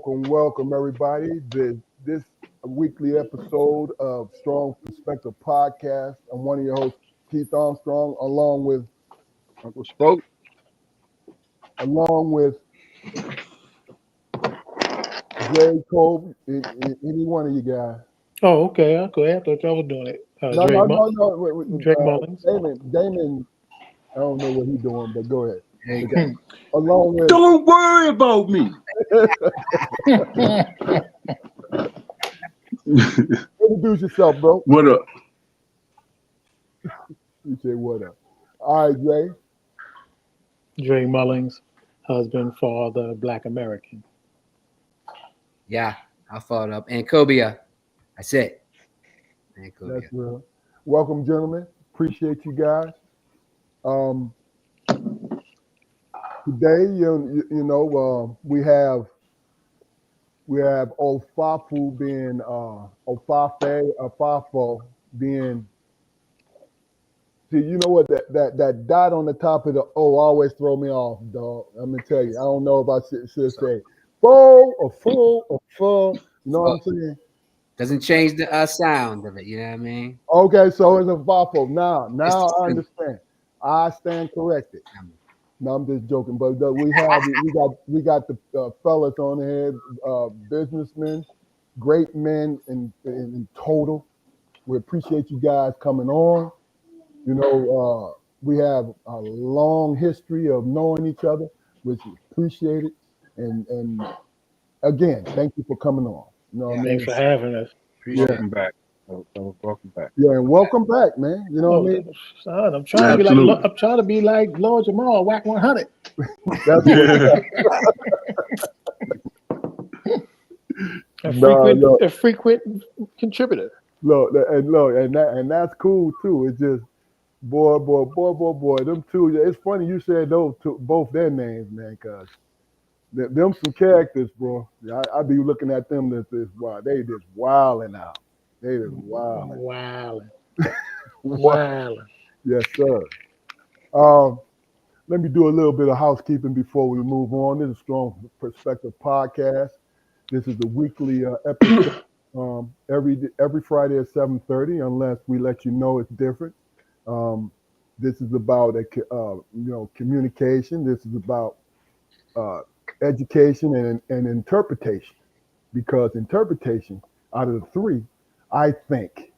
welcome, everybody. This weekly episode of Strong Perspective Podcast. I'm one of your hosts, Keith Armstrong, along with Uncle Spoke. Jay Cole. Any one of you guys? Oh, okay. Okay. I thought y'all was doing it. No. Drake Mullins. Damon. I don't know what he's doing, but go ahead. Okay. Along with. Don't worry about me. Introduce yourself, bro. What up? You say what up? All right, Jay. Drake Mullins, husband, father, Black American. Yeah, I'll follow it up. And Cobia. That's it. And Cobia. That's real. Welcome, gentlemen. Appreciate you guys. Today, we have Ofafu being Ofafo being. See, you know what that dot on the top of the O always throw me off, dog. I'm gonna tell you. I don't know if I should say fo or full or full. You know what I'm saying? Doesn't change the sound of it. You know what I mean? Okay, so it's a Vafo. Now I understand. I stand corrected. No, I'm just joking, but we got the fellas on here, businessmen, great men in total. We appreciate you guys coming on. You know, we have a long history of knowing each other, which is appreciated. And again, thank you for coming on. You know what I mean? Thanks for having us. Welcome back. Welcome back. Yeah, and welcome back, man. You know what I mean? Son, I'm trying to be like Lord Jamal, whack 100. That's A frequent contributor. And that's cool too. It's just boy. Them two. It's funny you said those two, both their names, man, cause them some characters, bro. I be looking at them. This wow, they just wilding out. They just wilding. Wilding. Yes, sir. Let me do a little bit of housekeeping before we move on. This is Strong Perspective Podcast. This is the weekly episode. Every Friday at 7:30, unless we let you know it's different. This is about communication. This is about education and interpretation, because interpretation out of the three, I think,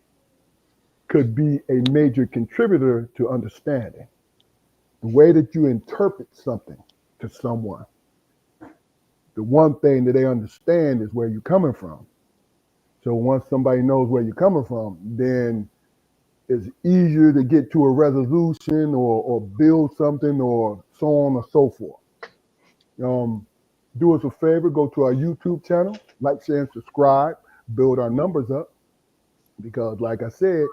could be a major contributor to understanding. The way that you interpret something to someone, the one thing that they understand is where you're coming from. So once somebody knows where you're coming from, then it's easier to get to a resolution or build something or so on and so forth. Do us a favor, go to our YouTube channel, like, share, and subscribe, build our numbers up. Because like I said,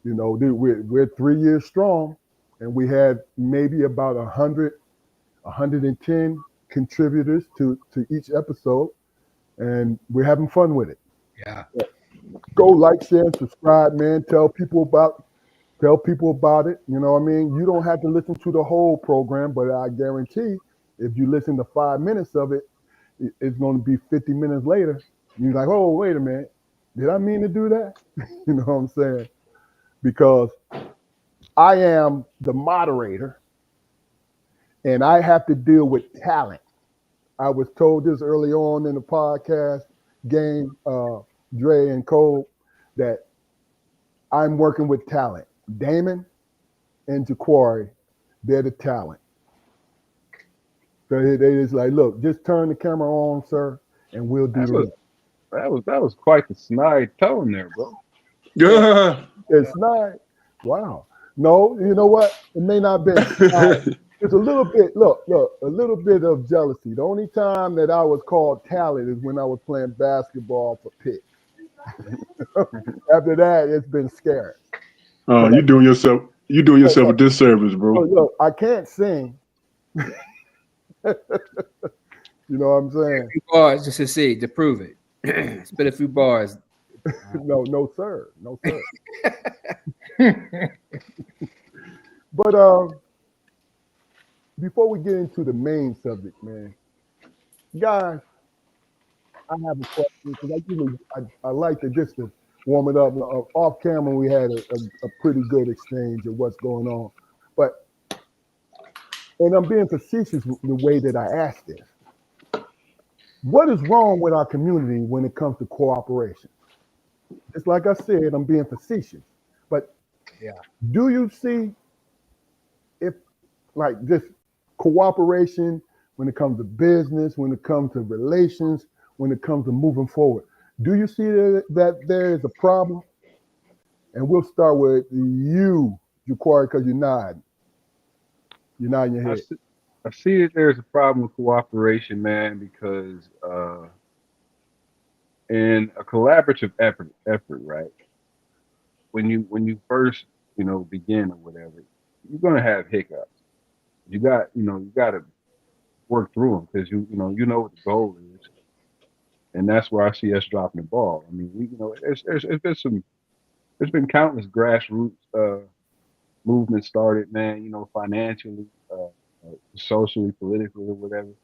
you know, we're 3 years strong, and we had maybe about 110 contributors to each episode, and we're having fun with it. Yeah. Go like, share, and subscribe, man. Tell people about it. You know what I mean? You don't have to listen to the whole program, but I guarantee if you listen to 5 minutes of it, it's going to be 50 minutes later. You're like, oh, wait a minute. Did I mean to do that? You know what I'm saying? Because I am the moderator and I have to deal with talent. I was told this early on in the podcast game, Dre and Cole, that I'm working with talent. Damon and Jaquari, they're the talent. So they just like, look, just turn the camera on, sir, and we'll do that. That was quite the snide tone there, bro. Yeah. It's not. Wow. No, you know what? It may not be. It's a little bit, look, a little bit of jealousy. The only time that I was called talent is when I was playing basketball for Pitt. After that, it's been scary. Oh, you doing yourself a disservice, bro. Look, I can't sing. You know what I'm saying? A few bars just to see, to prove it. Spit a few bars. No, sir. But before we get into the main subject, man, guys, I have a question because I like to just to warm it up. Off camera, we had a pretty good exchange of what's going on, but and I'm being facetious with the way that I asked this. What is wrong with our community when it comes to cooperation? Just like I said, I'm being facetious, but Yeah. do you see if like this cooperation when it comes to business, when it comes to relations, when it comes to moving forward? Do you see that there is a problem? And we'll start with you, Jaquari, because you're nodding. You're nodding your I head. see, I see that there's a problem with cooperation, man, because in a collaborative effort, right? When you first, begin or whatever, you're gonna have hiccups. You got to work through them because you know what the goal is, and that's where I see us dropping the ball. I mean, there's been countless grassroots movements started, man. Financially, socially, politically, or whatever.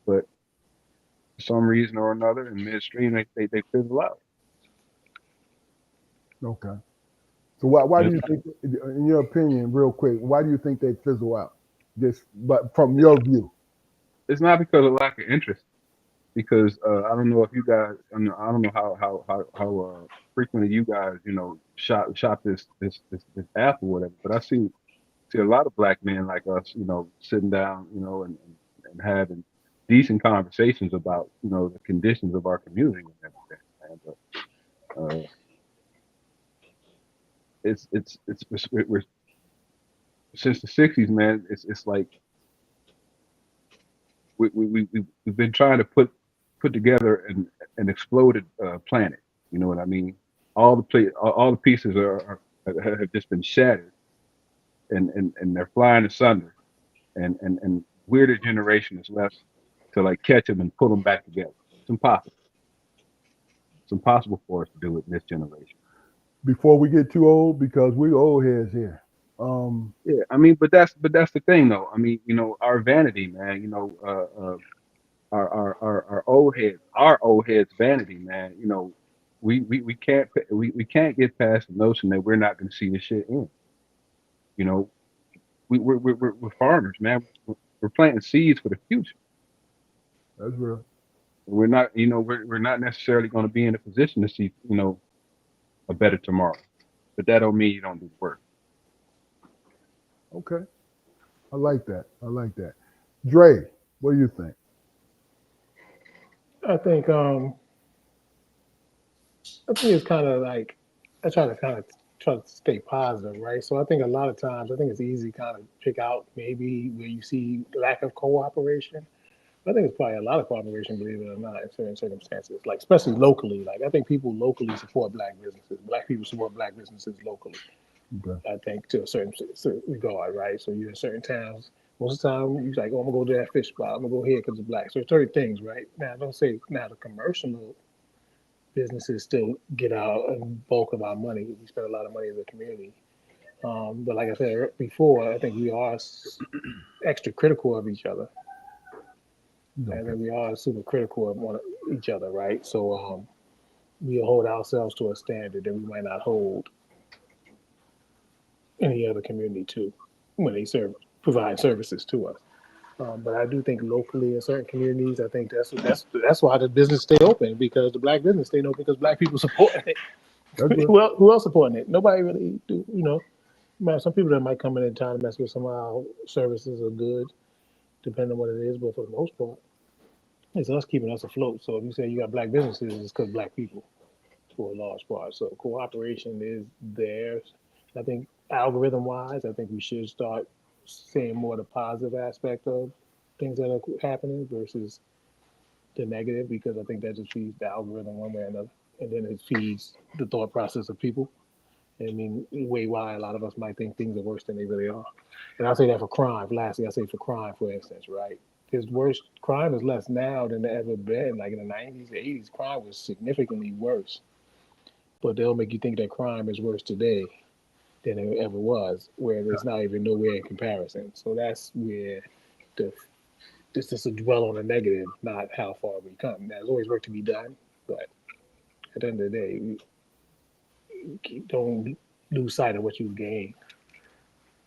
But for some reason or another, in midstream, they fizzle out. Okay. So why do It's you think, in your opinion, real quick, why do you think they fizzle out? But from your view. it's not because of lack of interest. Because I don't know if you guys, I don't know how frequently you guys, shop this app or whatever. But I see a lot of black men like us, sitting down, and having decent conversations about, the conditions of our community and everything. And we're since the '60s, man. It's like we've been trying to put together an exploded planet. You know what I mean? All the pieces have just been shattered, and they're flying asunder, and we're the generation that's left to like catch them and put them back together. It's impossible. It's impossible for us to do it in this generation. Before we get too old, because we old heads here. Yeah, I mean, but that's the thing, though. I mean, our vanity, man. Our old heads vanity, man. We can't get past the notion that we're not going to see the shit in. You know, we're farmers, man. We're planting seeds for the future. That's real. We're not, we're not necessarily going to be in a position to see, a better tomorrow. But that don't mean you don't do the work. Okay. I like that. I like that. Dre, what do you think? I think it's kind of like I try to stay positive, right? So I think a lot of times I think it's easy to kind of pick out maybe where you see lack of cooperation. I think it's probably a lot of cooperation, believe it or not, in certain circumstances, like especially locally. Like I think people locally support black businesses. Black people support black businesses locally. Okay. I think to a certain regard, right? So you're in certain towns. Most of the time, you're like, oh, I'm gonna go to that fish spot. I'm gonna go here because it's black. So it's certain things, right? Now, don't say now the commercial businesses still get out a bulk of our money. We spend a lot of money as a community. But like I said before, I think we are extra critical of each other. Okay. I think we are super critical of each other, right? So we hold ourselves to a standard that we might not hold any other community to when they provide services to us. But I do think locally in certain communities, I think that's why the business stay open because the black business stay open because black people supporting it. That's real. Who else supporting it? Nobody really do. Some people that might come in and try to mess with some of our services or goods, depending on what it is. But for the most part, it's us keeping us afloat. So if you say you got black businesses, it's because black people for a large part. So cooperation is there. I think algorithm wise, I think we should start seeing more the positive aspect of things that are happening versus the negative because I think that just feeds the algorithm one way or another. And then it feeds the thought process of people. I mean, way why a lot of us might think things are worse than they really are. And I'll say that for crime. Lastly, I say for crime, for instance, right? Because worse crime is less now than it ever been. Like in the 90s, the 80s, crime was significantly worse. But they'll make you think that crime is worse today than it ever was, where there's not even nowhere in comparison. So that's where the just to dwell on the negative, not how far we come. There's always work to be done, but at the end of the day, don't lose sight of what you gained.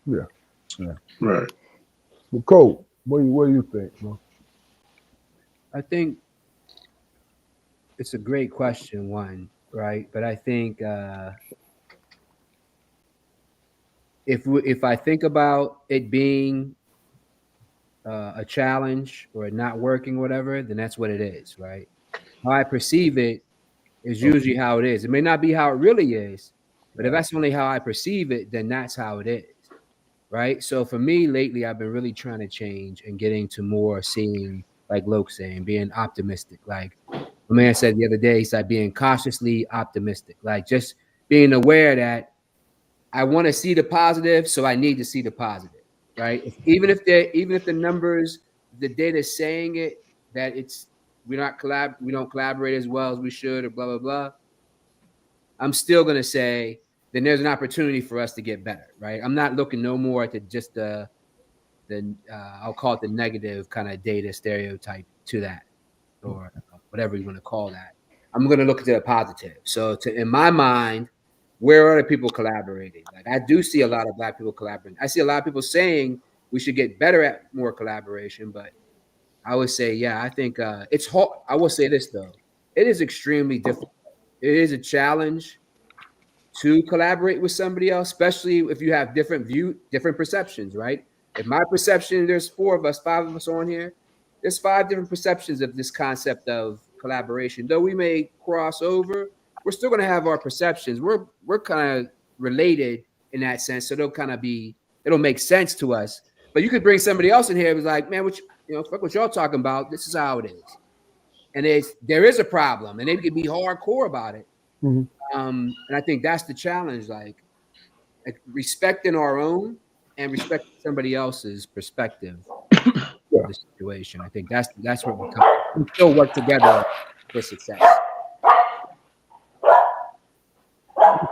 Yeah. Right. Well, Cole, what do you think, bro? I think it's a great question, one, right? But I think if I think about it being a challenge or it not working, or whatever, then that's what it is, right? How I perceive it is usually how it is. It may not be how it really is, but if that's only how I perceive it, then that's how it is, right? So for me, lately, I've been really trying to change and getting to more seeing, like Loke saying, being optimistic. Like my man said the other day, he's like being cautiously optimistic, like just being aware that I want to see the positive, so I need to see the positive, right? Even if the numbers, the data is saying it, that we don't collaborate as well as we should, or blah blah blah, I'm still gonna say then there's an opportunity for us to get better, right? I'm not looking no more at just the I'll call it the negative kind of data stereotype to that, or whatever you want to call that. I'm going to look at the positive. So in my mind, where are the people collaborating? Like I do see a lot of Black people collaborating. I see a lot of people saying we should get better at more collaboration, but I would say, yeah, I think it's hard. I will say this though, it is extremely difficult. It is a challenge to collaborate with somebody else, especially if you have different perceptions, right? If my perception, there's 5 of us on here, there's 5 different perceptions of this concept of collaboration. Though we may cross over, we're still going to have our perceptions. We're kind of related in that sense, so it'll make sense to us. But you could bring somebody else in here who's like, man, fuck what y'all talking about. This is how it is, and there is a problem, and they could be hardcore about it. Mm-hmm. And I think that's the challenge, like respecting our own and respecting somebody else's perspective of the situation. I think that's where we still work together for success.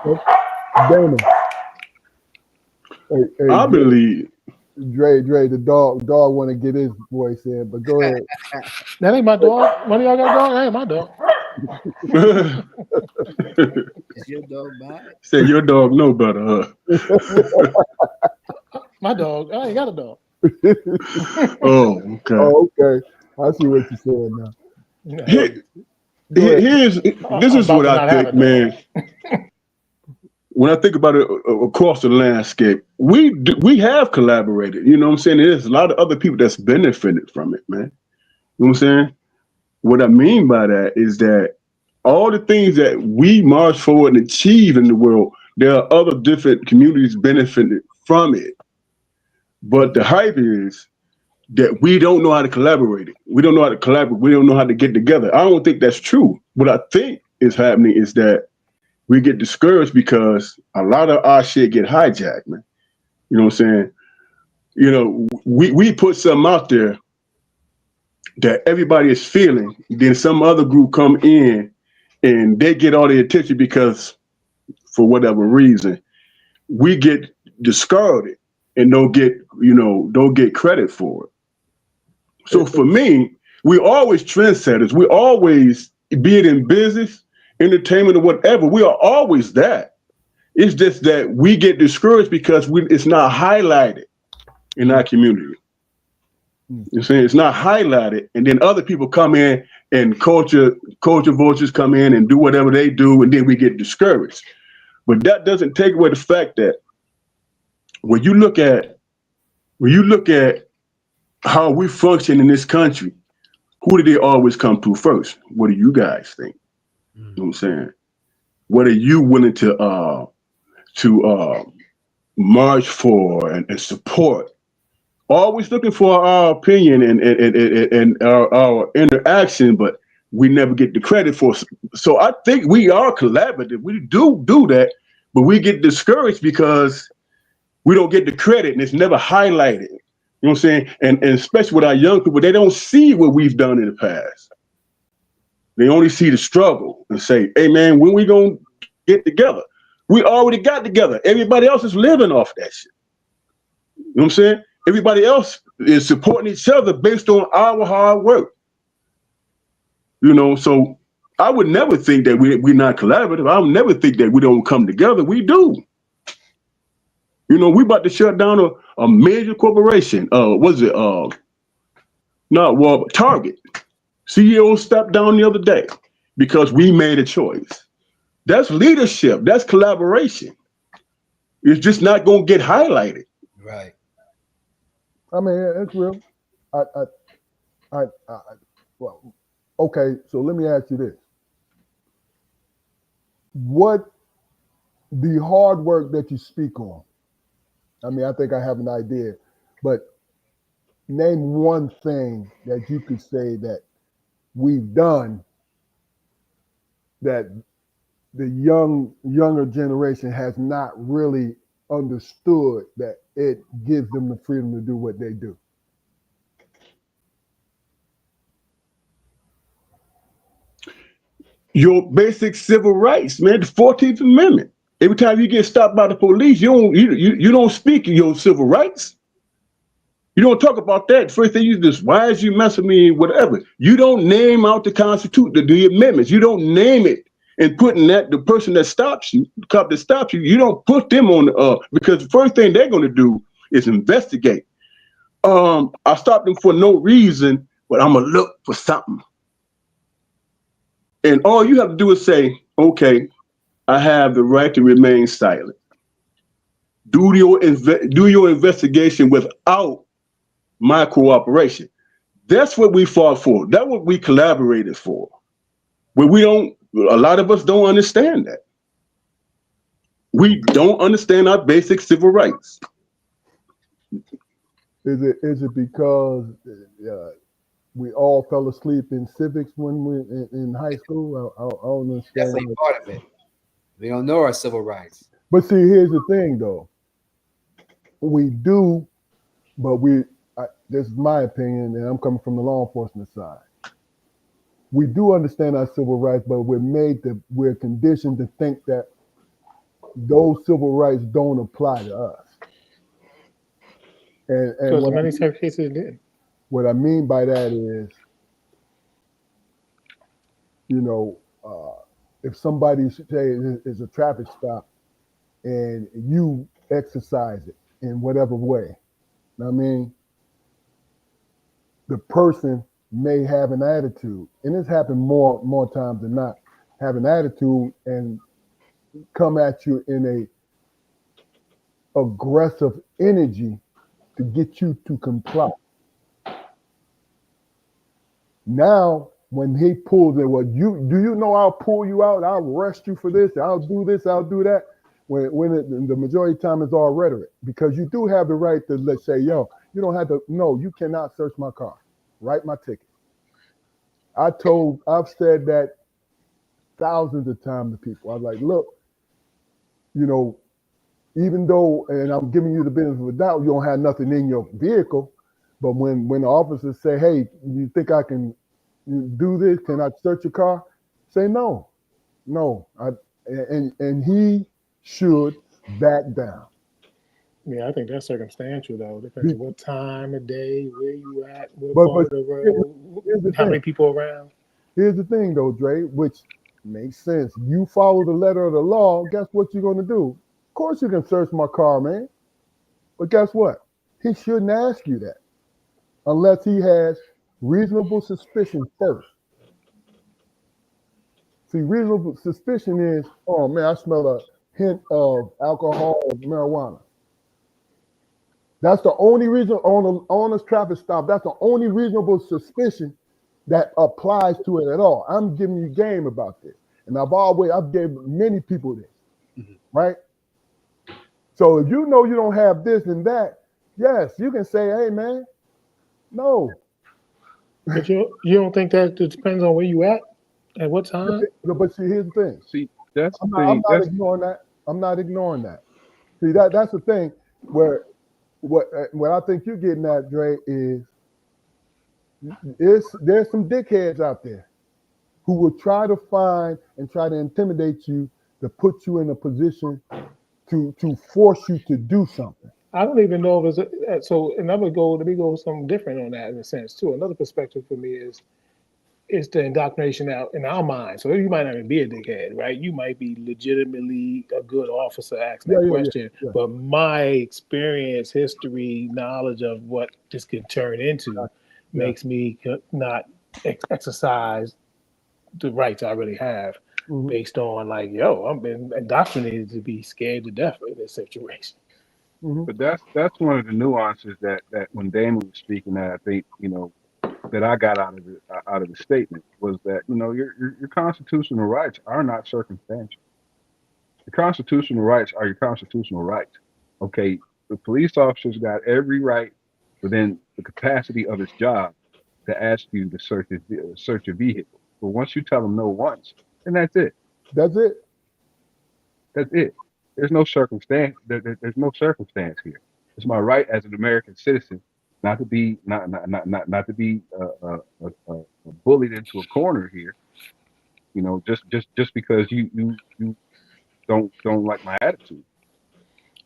Okay. Damon. Hey, I believe. Dre, the dog want to get his voice in, but go ahead. That ain't my dog. One of y'all got a dog? That ain't my dog. Is your dog by? Say your dog know better, huh? My dog. I ain't got a dog. Oh, okay. Oh, okay. I see what you're saying now. This is what I think, man. When I think about it across the landscape, we have collaborated. You know what I'm saying? There's a lot of other people that's benefited from it, man. You know what I'm saying? What I mean by that is that all the things that we march forward and achieve in the world, there are other different communities benefited from it. But the hype is that we don't know how to collaborate. We don't know how to collaborate. We don't know how to get together. I don't think that's true. What I think is happening is that we get discouraged because a lot of our shit get hijacked, man. You know what I'm saying? You know, we put something out there that everybody is feeling, then some other group come in and they get all the attention because for whatever reason, we get discarded and don't get credit for it. So for me, we always trendsetters. We always, be it in business, entertainment, or whatever, we are always that. It's just that we get discouraged because it's not highlighted in our community. You're saying it's not highlighted, and then other people come in and culture vultures come in and do whatever they do, and then we get discouraged. But that doesn't take away the fact that when you look at how we function in this country, who do they always come to first? What do you guys think? You know what I'm saying? What are you willing to march for and support? Always looking for our opinion and our interaction, but we never get the credit for it. So I think we are collaborative. We do that, but we get discouraged because we don't get the credit and it's never highlighted. You know what I'm saying? And especially with our young people, they don't see what we've done in the past. They only see the struggle and say, hey man, when we gonna get together? We already got together. Everybody else is living off that shit. You know what I'm saying? Everybody else is supporting each other based on our hard work. You know, so I would never think that we're not collaborative. I would never think that we don't come together. We do. You know, we about to shut down a major corporation. Target. CEO stepped down the other day because we made a choice. That's leadership. That's collaboration. It's just not going to get highlighted. Right. I mean, it's real. Well, okay. So let me ask you this: what the hard work that you speak on? I mean, I think I have an idea, but name one thing that you could say that we've done that the younger generation has not really understood, that it gives them the freedom to do what they do. Your basic civil rights, man, the 14th Amendment. Every time you get stopped by the police, you don't speak of your civil rights. You don't talk about that. First thing you do is, why is you messing with me, whatever. You don't name out the Constitution, the amendments. You don't name it and putting that the person that stops you, the cop that stops you, you don't put them on because the first thing they're going to do is investigate. I stopped them for no reason, but I'm gonna look for something. And all you have to do is say, okay, I have the right to remain silent. Do your investigation without my cooperation. That's what we fought for. That's what we collaborated for. But a lot of us don't understand that. We don't understand our basic civil rights. Is it because we all fell asleep in civics when we in high school? I don't understand. Definitely part of it. We don't know our civil rights. But see, here's the thing, though. We do, but this is my opinion, and I'm coming from the law enforcement side. We do understand our civil rights, but we're conditioned to think that those civil rights don't apply to us. And Because in many cases it did. What I mean by that is, if somebody say is a traffic stop and you exercise it in whatever way, I mean, the person may have an attitude, and it's happened more times than not, have an attitude and come at you in a aggressive energy to get you to comply. Now, when he pulls it, well, do you know I'll pull you out, I'll arrest you for this, I'll do this, I'll do that. When the majority of the time it's all rhetoric, because you do have the right to, let's say, yo, you don't have to, no, you cannot search my car, write my ticket. I've said that thousands of times to people. I'm like, look, even though, and I'm giving you the benefit of the doubt, you don't have nothing in your vehicle, but when the officers say, hey, you think I can do this? Can I search your car? Say no. And he should back down. Yeah, I think that's circumstantial, though. Depends on what time of day, where you at, what part of the road, how many people around. Here's the thing, though, Dre, which makes sense. You follow the letter of the law, guess what you're going to do? Of course you can search my car, man. But guess what? He shouldn't ask you that unless he has reasonable suspicion first. See, reasonable suspicion is, oh, man, I smell a hint of alcohol or marijuana. That's the only reason on this traffic stop, that's the only reasonable suspicion that applies to it at all. I'm giving you game about this. And I've gave many people this, right? So if you know you don't have this and that, yes, you can say, hey, man, no. But you don't think that it depends on where you at what time? But see, here's the thing. See, that's the I'm thing. not ignoring that. I'm not ignoring that. See, that's the thing where what I think you're getting at, Dre, is there's some dickheads out there who will try to find and try to intimidate you to put you in a position to force you to do something. I don't even know if it's so. And I'm gonna go. Let me go something different on that in a sense too. Another perspective for me is the indoctrination out in our minds. So you might not even be a dickhead, right? You might be legitimately a good officer asking that question. Yeah. But my experience, history, knowledge of what this could turn into makes me not exercise the rights I really have based on like, yo, I've been indoctrinated to be scared to death in this situation. But that's one of the nuances that when Damon was speaking, that I think that I got out of the statement was that your constitutional rights are not circumstantial. The constitutional rights are your constitutional rights. Okay, the police officer's got every right within the capacity of his job to ask you to search your vehicle. But once you tell them no once, then that's it. That's it. That's it. There's no circumstance. There's no circumstance here. It's my right as an American citizen not to be not to be bullied into a corner here. Just because you don't like my attitude.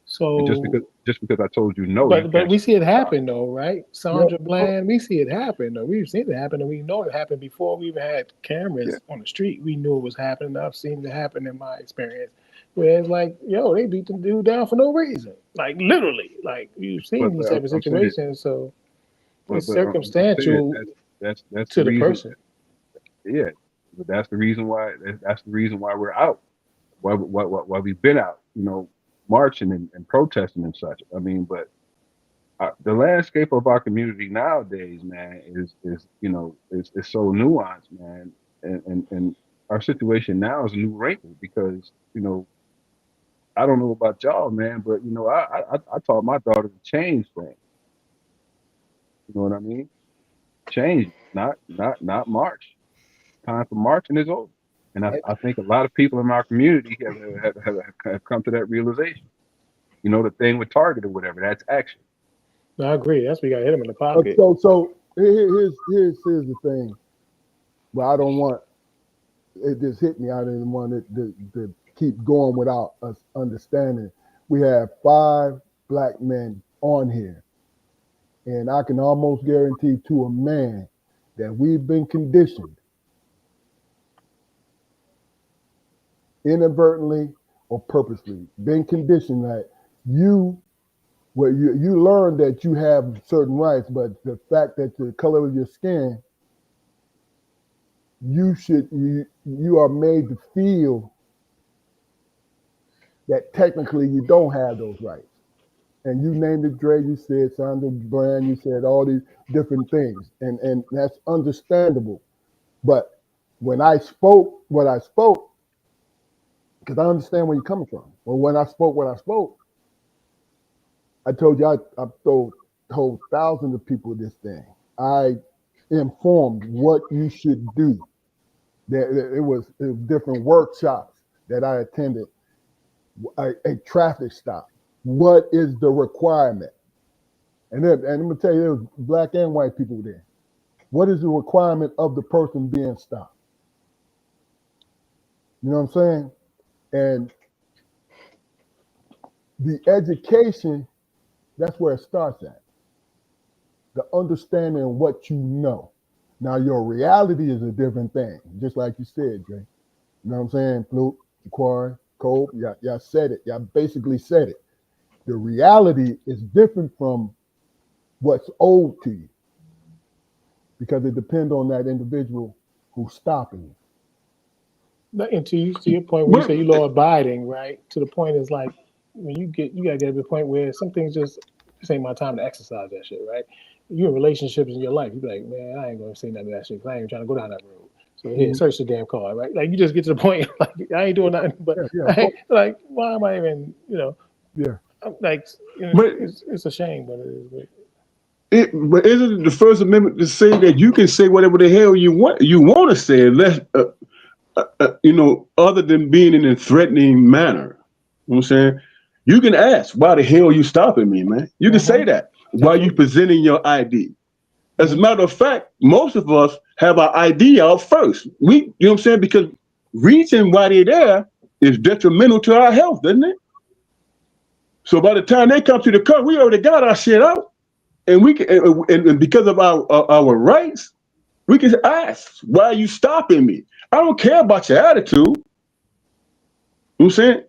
So And just because I told you no. But we see it happen though, right? Sandra Bland, we see it happen though. We've seen it happen, and we know it happened before we even had cameras on the street. We knew it was happening. I've seen it happen in my experience. Where it's like, yo, they beat the dude down for no reason. Like literally. Like you've seen these type of situations. So it's circumstantial that's to the person. Yeah. But that's the reason why we're out. Why we've been out, marching and protesting and such. I mean, but the landscape of our community nowadays, man, is so nuanced, man, and our situation now is a new wrinkle because I don't know about y'all, man, but I taught my daughter to change things. You know what I mean? Change, not march. Time for marching is over. And I think a lot of people in our community have come to that realization. The thing with Target or whatever, that's action. No, I agree. That's we got to hit him in the pocket. So here's the thing. Well, I don't want it just hit me. I didn't want it to keep going without us understanding. We have 5 black men on here. And I can almost guarantee to a man that we've been conditioned inadvertently or purposely, been conditioned that you learn that you have certain rights, but the fact that the color of your skin, you are made to feel that technically you don't have those rights. And you named it, Dre, you said Sandra Bland, you said all these different things. And that's understandable. But when I spoke what I spoke, because I understand where you're coming from. Well, when I spoke what I spoke, I told you I told thousands of people this thing. I informed what you should do. It was different workshops that I attended, a traffic stop. What is the requirement? And I'm gonna tell you, there was black and white people there. What is the requirement of the person being stopped? You know what I'm saying? And the education, that's where it starts at. The understanding of what you know. Now, your reality is a different thing, just like you said, Jay. You know what I'm saying? Fluke, Jaquari, Cole, y'all said it. Y'all basically said it. The reality is different from what's owed to you because it depends on that individual who's stopping you. And to your point, when you say you law abiding, right? To the point is like when you gotta get to the point where some things just this ain't my time to exercise that shit, right? You in relationships in your life, you be like, man, I ain't gonna say none of that shit because I ain't trying to go down that road. So here, search the damn car, right? Like you just get to the point, like I ain't doing nothing, but like, why am I even, like, it's a shame, but it is. But isn't it the First Amendment to say that you can say whatever the hell you want to say, unless other than being in a threatening manner? You know what I'm saying? You can ask, why the hell are you stopping me, man? You can say that while you presenting your ID. As a matter of fact, most of us have our ID out first. You know what I'm saying? Because reaching while they're there is detrimental to our health, isn't it? So by the time they come to the court, we already got our shit out, and we can, and because of our rights, we can ask, why are you stopping me? I don't care about your attitude. You know what I'm saying?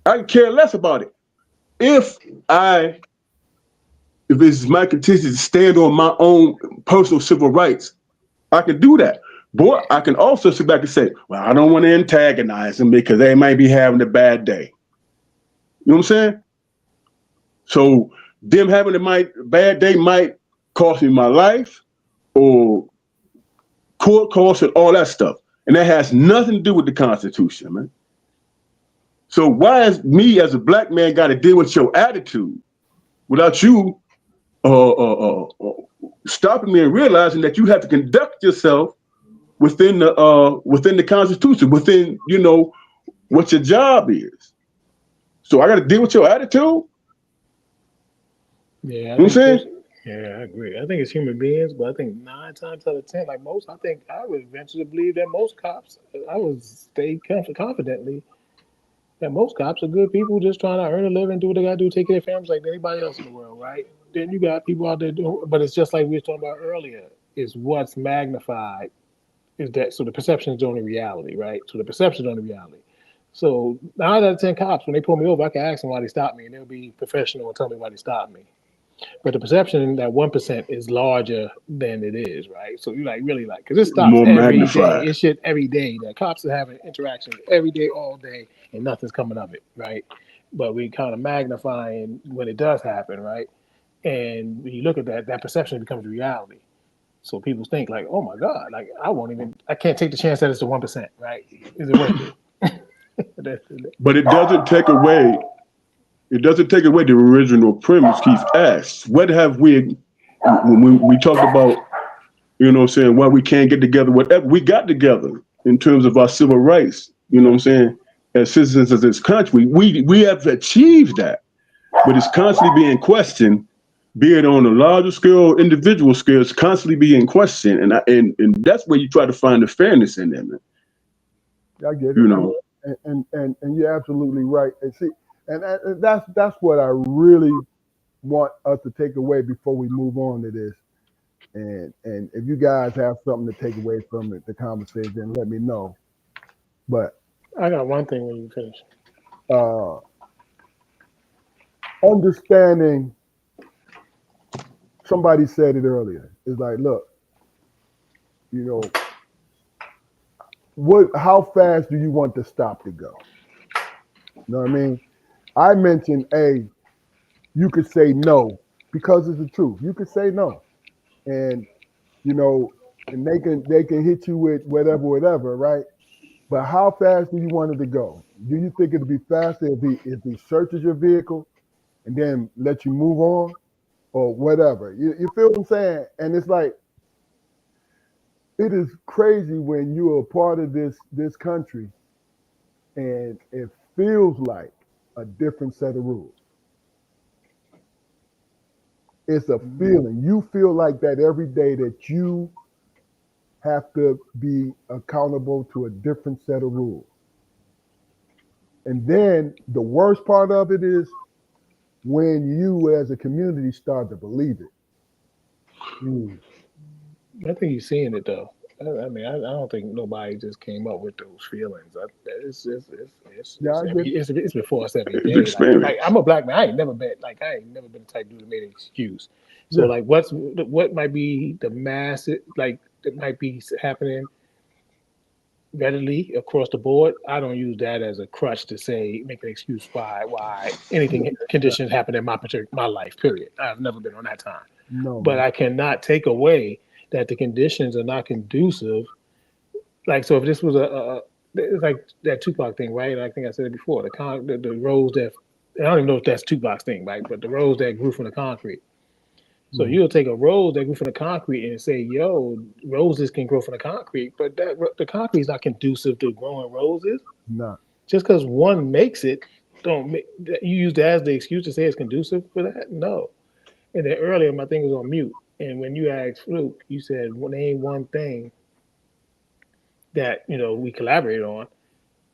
I can care less about it. If it's my contention to stand on my own personal civil rights, I can do that. But I can also sit back and say, well, I don't want to antagonize them because they might be having a bad day. You know what I'm saying? So them having a bad day might cost me my life or court costs and all that stuff. And that has nothing to do with the Constitution, man. So why is me as a black man got to deal with your attitude without you stopping me and realizing that you have to conduct yourself within the Constitution, within, you know, what your job is. So I got to deal with your attitude. Yeah, You know what I'm saying? Yeah, I agree. I think it's human beings, but I think 9 times out of 10, like most, I think I would venture to believe that most cops, I would stay confidently that most cops are good people just trying to earn a living, do what they got to do, take care of their families like anybody else in the world, right? Then you got people out there doing, but it's just like we were talking about earlier. Is what's magnified is that so the perception is the only reality, right? So the perception is the only reality. So 9 out of 10 cops, when they pull me over, I can ask them why they stopped me, and they'll be professional and tell me why they stopped me. But the perception that 1% is larger than it is, right? So you like really like because it stops More every day. magnified. It's shit every day. That cops are having interactions every day, all day, and nothing's coming of it, right? But we kind of magnifying when it does happen, right? And when you look at that, that perception becomes reality. So people think like, oh my God, like I can't take the chance that it's the 1%, right? Is it worth it? But it doesn't take away the original premise Keith asked. What have we, when we talked about, you know what I'm saying, why we can't get together, whatever, we got together in terms of our civil rights, you know what I'm saying, as citizens of this country. We have achieved that, but it's constantly being questioned, be it on a larger scale, individual scale, it's constantly being questioned. And that's where you try to find the fairness in there, man. I get it. You know. And you're absolutely right. And see, and that's what I really want us to take away before we move on to this. And if you guys have something to take away from it, the conversation, let me know. But I got one thing when you finish. Understanding, somebody said it earlier. It's like, look, you know, how fast do you want the stop to go? You know what I mean? I mentioned, you could say no because it's the truth. You could say no, and you know, and they can hit you with whatever, right? But how fast do you want it to go? Do you think it'd be faster if he searches your vehicle and then let you move on, or whatever? You feel what I'm saying? And it's like, it is crazy when you are a part of this country and it feels like a different set of rules. It's a feeling. You feel like that every day, that you have to be accountable to a different set of rules. And then the worst part of it is when you as a community start to believe it. I think you're seeing it though. I mean, I don't think nobody just came up with those feelings. Yeah, I get it. It's before us every It's day. Like experience. I'm a black man. I ain't never been the type dude that made an excuse. So Yeah. like, what might be the mass like that might be happening readily across the board? I don't use that as a crutch to say make an excuse why anything conditions happen in my life. Period. I've never been on that time. No, But man. I cannot take away that the conditions are not conducive. Like, so if this was it's like that Tupac thing, right? I think I said it before. The roads that, I don't even know if that's Tupac's thing, right? But the roads that grew from the concrete. So Mhm. you'll take a rose that grew from the concrete and say, "Yo, roses can grow from the concrete," but the concrete is not conducive to growing roses. Nah. Just because one makes it, don't make you use that as the excuse to say it's conducive for that. No. And then earlier, my thing was on mute. And when you asked Fluke, you said, well, name one thing that we collaborated on.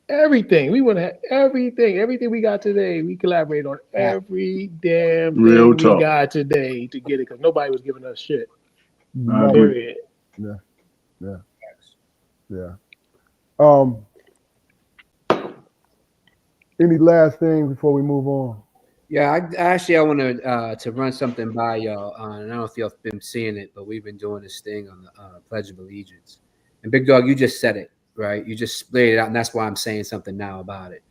everything. We want to have everything. Everything we got today, we collaborate on every damn Real thing we talk. got today to get it because nobody was giving us shit. I agree. Period. Yeah. Any last things before we move on? Yeah, I want to run something by y'all. And I don't know if y'all have been seeing it, but we've been doing this thing on the Pledge of Allegiance. And Big Dog, you just said it, right? You just laid it out, and that's why I'm saying something now about it.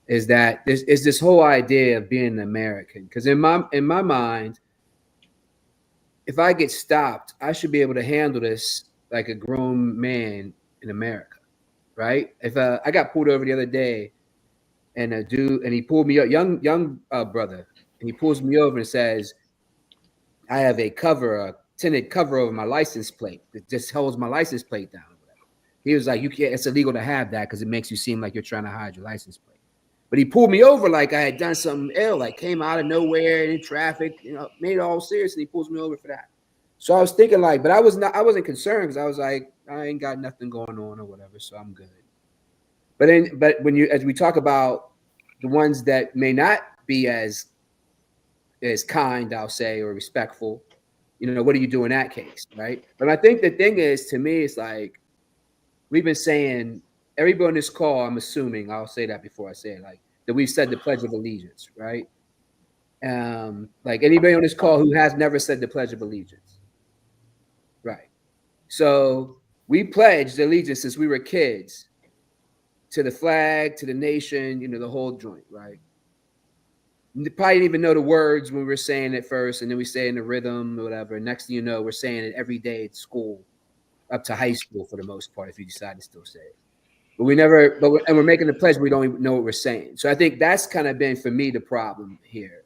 Is that this whole idea of being an American? Because in my mind, if I get stopped, I should be able to handle this like a grown man in America, right? If I got pulled over the other day, and a dude, and he pulled me up, young brother, and he pulls me over and says, "I have a tinted cover over my license plate that just holds my license plate down." He was like, "You can't. It's illegal to have that because it makes you seem like you're trying to hide your license plate." But he pulled me over like I had done something ill, like came out of nowhere in traffic, made it all serious, and he pulls me over for that. So I was thinking like, but I wasn't concerned because I was like, I ain't got nothing going on or whatever, so I'm good. But as we talk about the ones that may not be as kind, I'll say, or respectful, what do you do in that case, right? But I think the thing is, to me, it's like we've been saying, everybody on this call, I'm assuming, I'll say that before I say it, like that we've said the Pledge of Allegiance, right? Like anybody on this call who has never said the Pledge of Allegiance, right? So we pledged allegiance since we were kids to the flag, to the nation, the whole joint, right? You probably didn't even know the words when we were saying it first, and then we say in the rhythm or whatever. Next thing you know, we're saying it every day at school, up to high school for the most part, if you decide to still say it. But we're making the pledge, we don't even know what we're saying. So I think that's kind of been, for me, the problem here.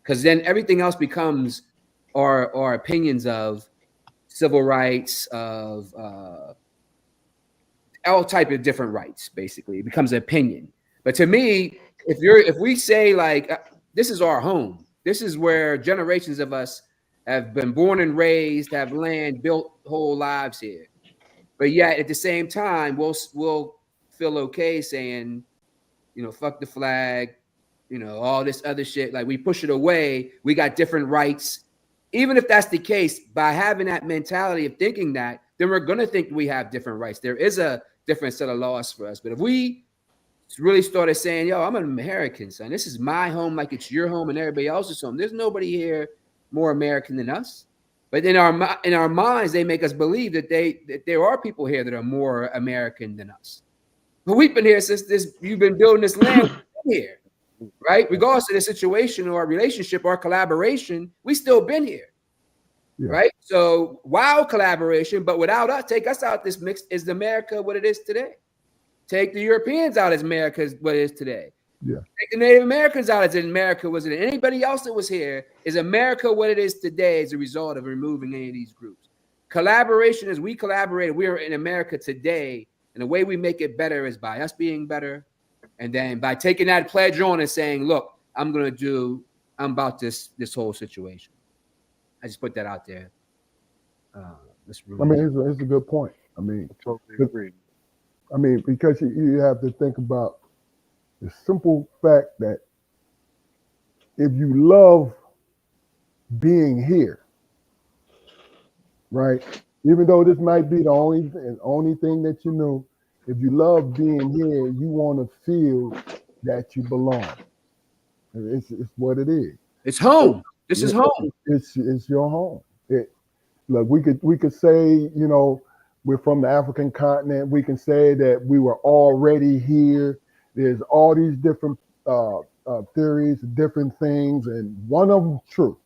Because then everything else becomes our opinions of civil rights, of all type of different rights, basically. It becomes an opinion. But to me, if we say like, this is our home, this is where generations of us have been born and raised, have land, built whole lives here. But yet at the same time, we'll feel okay saying, fuck the flag, all this other shit. Like we push it away. We got different rights. Even if that's the case, by having that mentality of thinking that, then we're going to think we have different rights. There is a different set of laws for us. But if we really started saying, yo, I'm an American, son, this is my home like it's your home and everybody else's home. There's nobody here more American than us. But in our minds, they make us believe that there are people here that are more American than us. But we've been here since you've been building this land here, right? Regardless of the situation or relationship or collaboration, we still been here. Yeah. Right. So wild collaboration, but without us, take us out this mix, is America what it is today? Take the Europeans out as America is what it is today. Yeah. Take the Native Americans out as America was it. Anybody else that was here, is America what it is today as a result of removing any of these groups? Collaboration, as we collaborate, we are in America today, and the way we make it better is by us being better, and then by taking that pledge on and saying, look, I'm about this whole situation. I just put that out there. It's a good point. I totally agree. Because you have to think about the simple fact that if you love being here, right? Even though this might be the only thing that you know, if you love being here, you want to feel that you belong. It's what it is. It's home. This is home. It's your home. Look, we could say, we're from the African continent. We can say that we were already here. There's all these different theories, different things, and one of them true.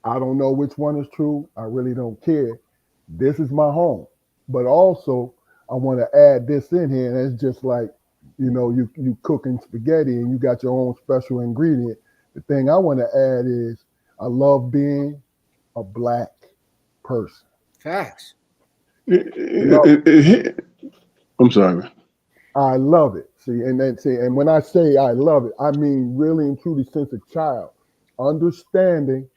I don't know which one is true. I really don't care. This is my home. But also, I want to add this in here, and it's just like, you cooking spaghetti and you got your own special ingredient. The thing I want to add is I love being a Black person. Facts. I'm sorry. I love it. And when I say I love it, I mean really and truly since a child, understanding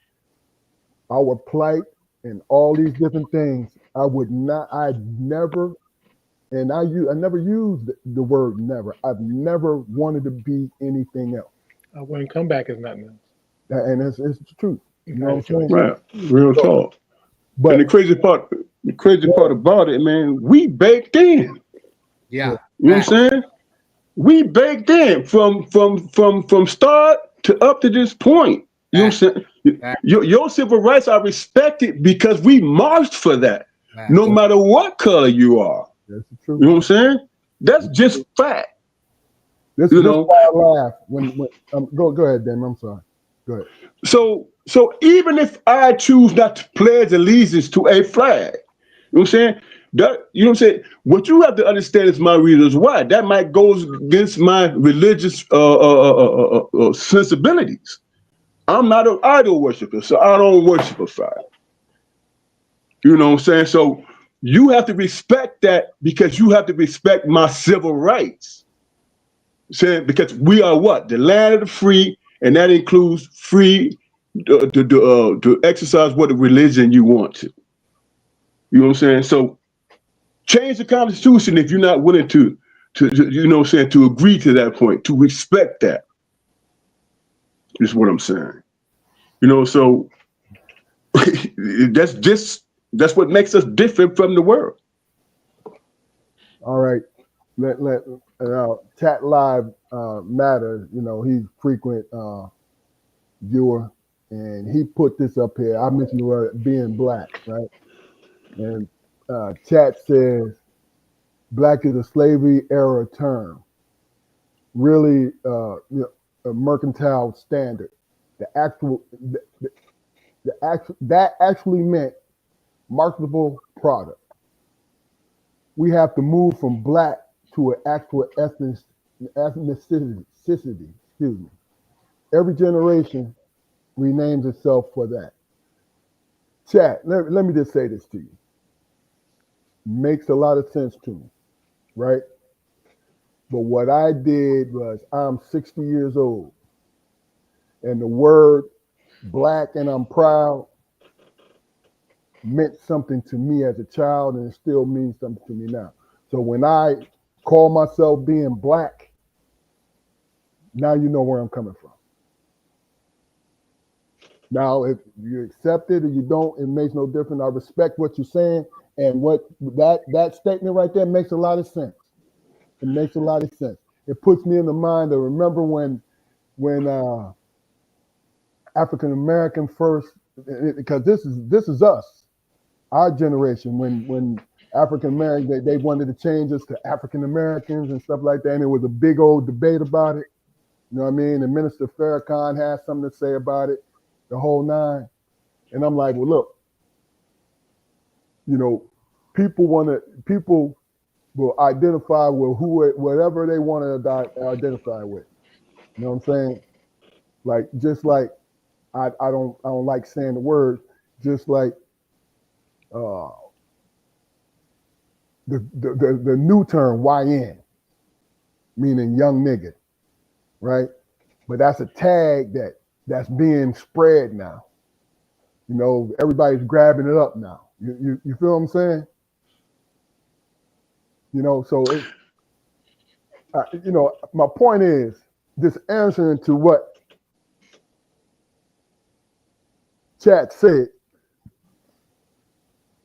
our plight and all these different things. I'd never and I never used the word never. I've never wanted to be anything else. I wouldn't come back as nothing else. And it's the truth. You know what I'm saying? Right. Real talk. But And the crazy part about it, man, we baked in. Yeah. You know what I'm saying? We baked in from start to up to this point. You know what I'm saying? Your civil rights are respected because we marched for that. No matter what color you are. that's the truth. You know what I'm saying? That's just fact. This You is know. why I laugh when go ahead, Dan. I'm sorry. Go ahead. So even if I choose not to pledge allegiance to a flag, you know what I'm saying? That, you know what I'm saying? What you have to understand is my reasons why. That might go against my religious sensibilities. I'm not an idol worshiper, so I don't worship a flag. You know what I'm saying? So you have to respect that because you have to respect my civil rights. Saying because we are what? The land of the free, and that includes free to exercise what religion you want to. You know what I'm saying? So change the Constitution if you're not willing to you know what I'm saying, to agree to that point, to respect that. Is what I'm saying. You know, so that's what makes us different from the world. All right. Let Chat Live Matter, you know, he's frequent viewer, and he put this up here. I mentioned the word being black, right? And Chat says black is a slavery era term, really you know, a mercantile standard. That actually meant marketable product. We have to move from black to an actual ethnicity. Excuse me. Every generation renames itself for that. Chat, let me just say this to you. Makes a lot of sense to me, right? But what I did was, I'm 60 years old, and the word black and I'm proud meant something to me as a child, and it still means something to me now. So when I call myself being black, now you know where I'm coming from. Now, if you accept it or you don't, it makes no difference. I respect what you're saying, and what that statement right there makes a lot of sense. It makes a lot of sense. It puts me in the mind to remember when African American first, because this is us, our generation. When African American, they wanted to change us to African Americans and stuff like that, and it was a big old debate about it. You know what I mean? And Minister Farrakhan had something to say about it, the whole nine. And I'm like, well, look, you know, people will identify with whatever they want to identify with. You know what I'm saying? Like, just like I don't like saying the word, just like the new term YN, meaning young nigga, right? But that's a tag that's being spread now. You know, everybody's grabbing it up now. You feel what I'm saying? You know, so you know, my point is just answering to what Chat said,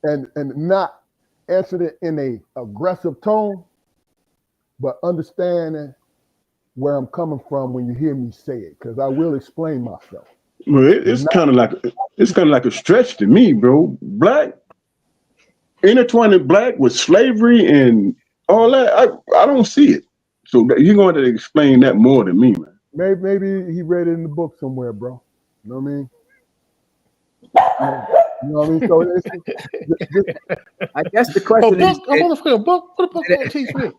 and not answer it in a aggressive tone, but understanding where I'm coming from when you hear me say it, because I will explain myself. Well, it's kind of like a stretch to me, bro. Black, intertwining black with slavery and all that, I don't see it. So you're going to explain that more than me, man. Maybe he read it in the book somewhere, bro. You know what I mean? You know what I mean? So I guess the question is, I'm on a book. What the book gonna teach me?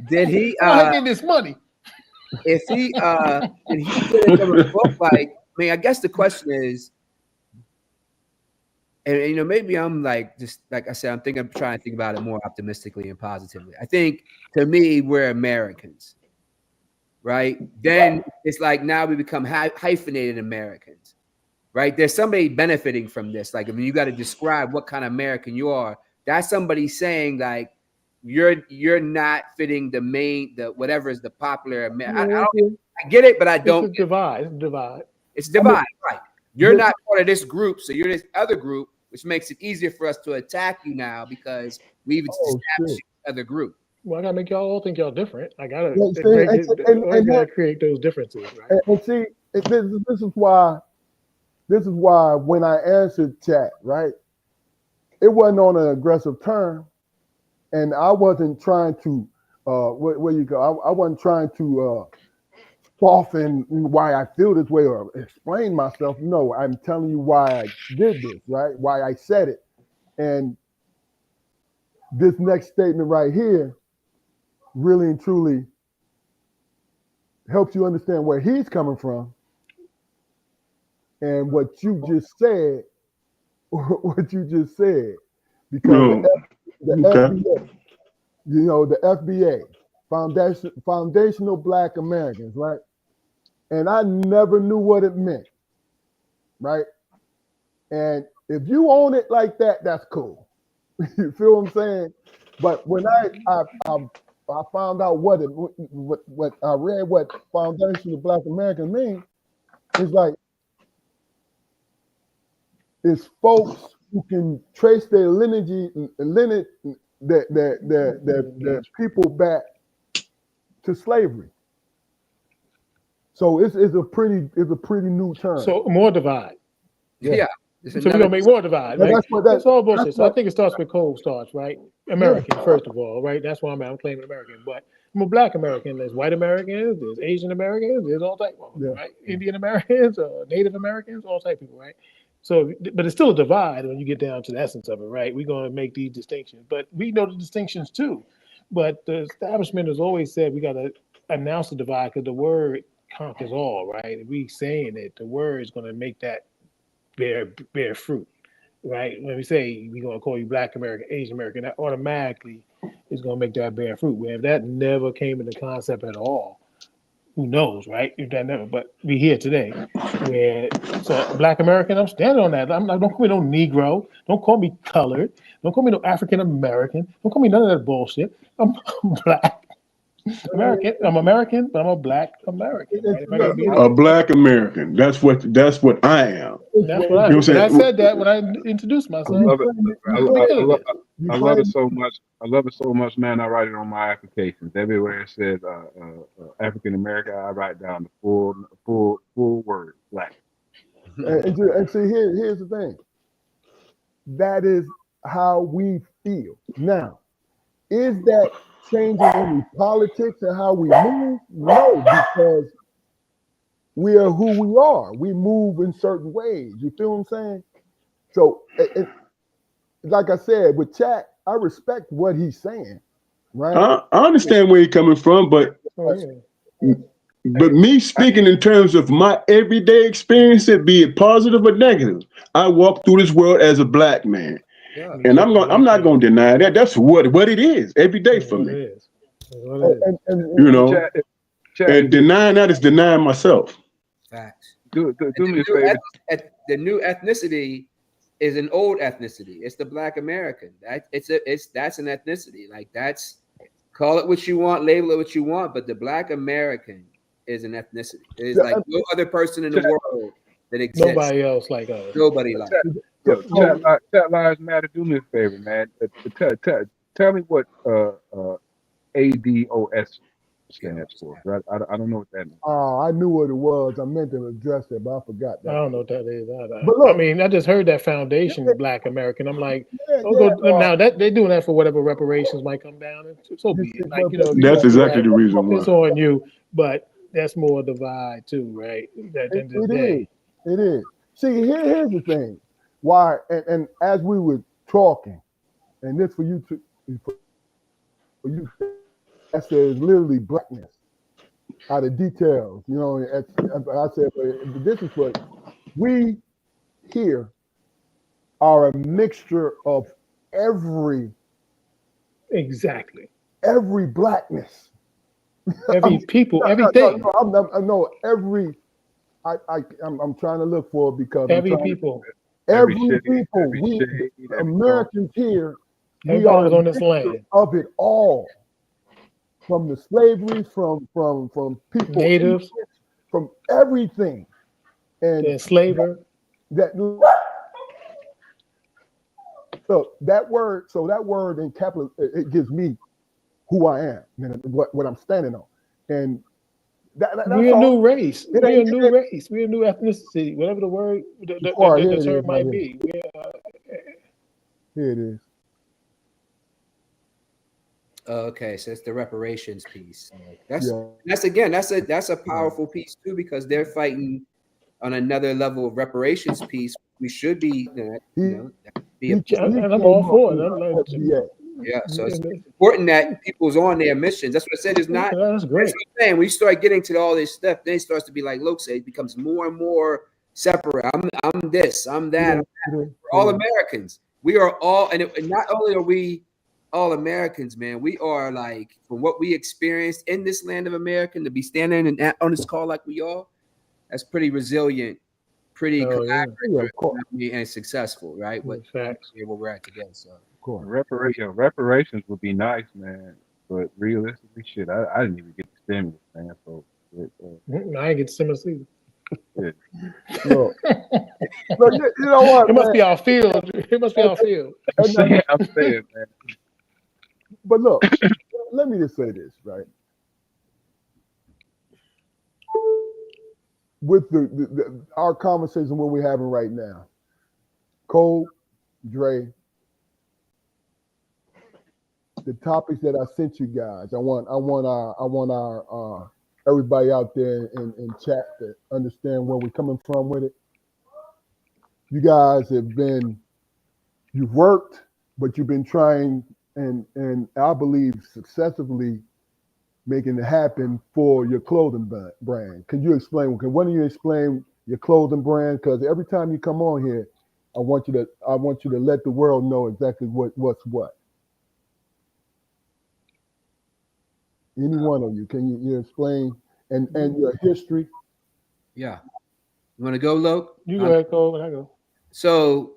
did he? I'm getting this money. If he did he get it from a book? Like, I mean, I guess the question is, and you know, maybe I'm like, just like I said, I'm trying to think about it more optimistically and positively. I think, to me, we're Americans, right? Then it's like now we become hyphenated Americans, right? There's somebody benefiting from this. Like, I mean, you got to describe what kind of American you are. That's somebody saying, like, you're not fitting the whatever is the popular. I get it, but I don't. It's a divide. It's a divide. It's divide, right? You're not part of this group, so you're this other group, which makes it easier for us to attack you now because we've established other group. Well, I gotta make y'all all think y'all different. I gotta, create those differences, right? And see, this is why when I answered chat, right, it wasn't on an aggressive term, and I wasn't trying to where you go. I wasn't trying to soften why I feel this way or explain myself. No, I'm telling you why I did this, right? Why I said it, and this next statement right here really and truly helps you understand where he's coming from and what you just said, because the FBA, you know, the FBA, Foundational Black Americans, right? And I never knew what it meant, right? And if you own it like that, that's cool. You feel what I'm saying? But when I found out what I read what Foundational Black American means, it's like it's folks who can trace their lineage, their people back to slavery. So it's a pretty new term. So more divide. Yeah. So we're gonna make more divide, right? That's all bullshit. So I think it starts with cold starts, right? American, first of all, right? That's why I'm claiming American. But I'm a Black American. There's white Americans, there's Asian Americans, there's all type of them, right? Indian Americans, Native Americans, all type of people, right? So, but it's still a divide when you get down to the essence of it, right? We're gonna make these distinctions, but we know the distinctions too. But the establishment has always said we gotta announce the divide because the word conquers all, right? If we saying it, the word is gonna make that bear fruit, right? When we say we're gonna call you Black American, Asian American, that automatically is gonna make that bear fruit. Where if that never came into concept at all, who knows, right? If that never, but we here today, where so Black American, I'm standing on that. Don't call me no Negro, don't call me colored, don't call me no African American, don't call me none of that bullshit. I'm Black American. I'm American, but I'm a Black American. Right? A Black American. That's what I am. That's what I said that when I introduced myself. I love it. I love it so much. I love it so much, man. I write it on my applications. Everywhere it says African American, I write down the full word, Black. And see, here's the thing. That is how we feel. Now, is that changing any politics and how we move? No, because we are who we are. We move in certain ways. You feel what I'm saying? So, like I said, with chat, I respect what he's saying, right? I understand where you're coming from, but me speaking in terms of my everyday experience, be it positive or negative, I walk through this world as a Black man. Yeah. And I'm not gonna deny that. That's what it is every day for me. You know, and denying that is denying myself. Facts. Do me a favor. The new ethnicity is an old ethnicity. It's the Black American. That's an ethnicity. Like call it what you want, label it what you want, but the Black American is an ethnicity. It is like no other person in the world that exists. Nobody else like us. Nobody like us. Chat Lives Matter. Do me a favor, man. Tell me what ADOS stands for. Right? I don't know what that means. Oh, I knew what it was. I meant to address it, but I forgot that. I don't know what that is. But look, I mean, I just heard that foundation, Black American. I'm like, now that they're doing that for whatever reparations might come down. So be it. Like, that's exactly the reason why. It's on you, but that's more divide too, right? It is. See, here's the thing. Why? And as we were talking, and this for you, I said it's literally blackness out of details. You know, I said, but this is what we here are a mixture of every blackness, every people, everything. I'm trying to look for it because every people. Every people, we Americans here We Everybody are was on this victims land. of it all, from the slavery, from people, Natives, from everything, and the enslaver. that so that word in capital, it gives me who I am and what I'm standing on, and that's We're a all. new race. It We're a ain't- new race. We're a new ethnicity. Whatever the word, Before I hear the it term is, might right be. Here it is. Okay, so it's the reparations piece. Yeah. That's a powerful piece too, because they're fighting on another level of reparations piece. We should be, be And I'm all for it. I'm like, yeah. So it's important that people's on their missions. That's what I said. It's not. that's great. That's what I'm saying. When you start getting to all this stuff, then it starts to be like Luke said. It becomes more and more separate. I'm this. I'm that. We're all Americans. We are all, and not only are we all Americans, man, we are like, from what we experienced in this land of America, to be standing on this call like we are, that's pretty resilient, pretty collaborative, and successful, right? Facts. Where we're at today. So, reparations would be nice, man, but realistically, shit, I didn't even get the stimulus, man. So I ain't get stimulus either. Look, you know what? It must be our field. It must be our field. I'm saying, man. But look, let me just say this, right? With our conversation, what we're having right now, Cole, Dre, the topics that I sent you guys, I want our everybody out there in chat to understand where we're coming from with it. You guys you've worked, but you've been trying and I believe successfully making it happen for your clothing brand. Can you explain? Why don't you explain your clothing brand? Because every time you come on here, I want you to let the world know exactly what's what. Any one of you, can you explain and your history? Yeah, you want to go, Luke? You go ahead, Cole, and I go. So,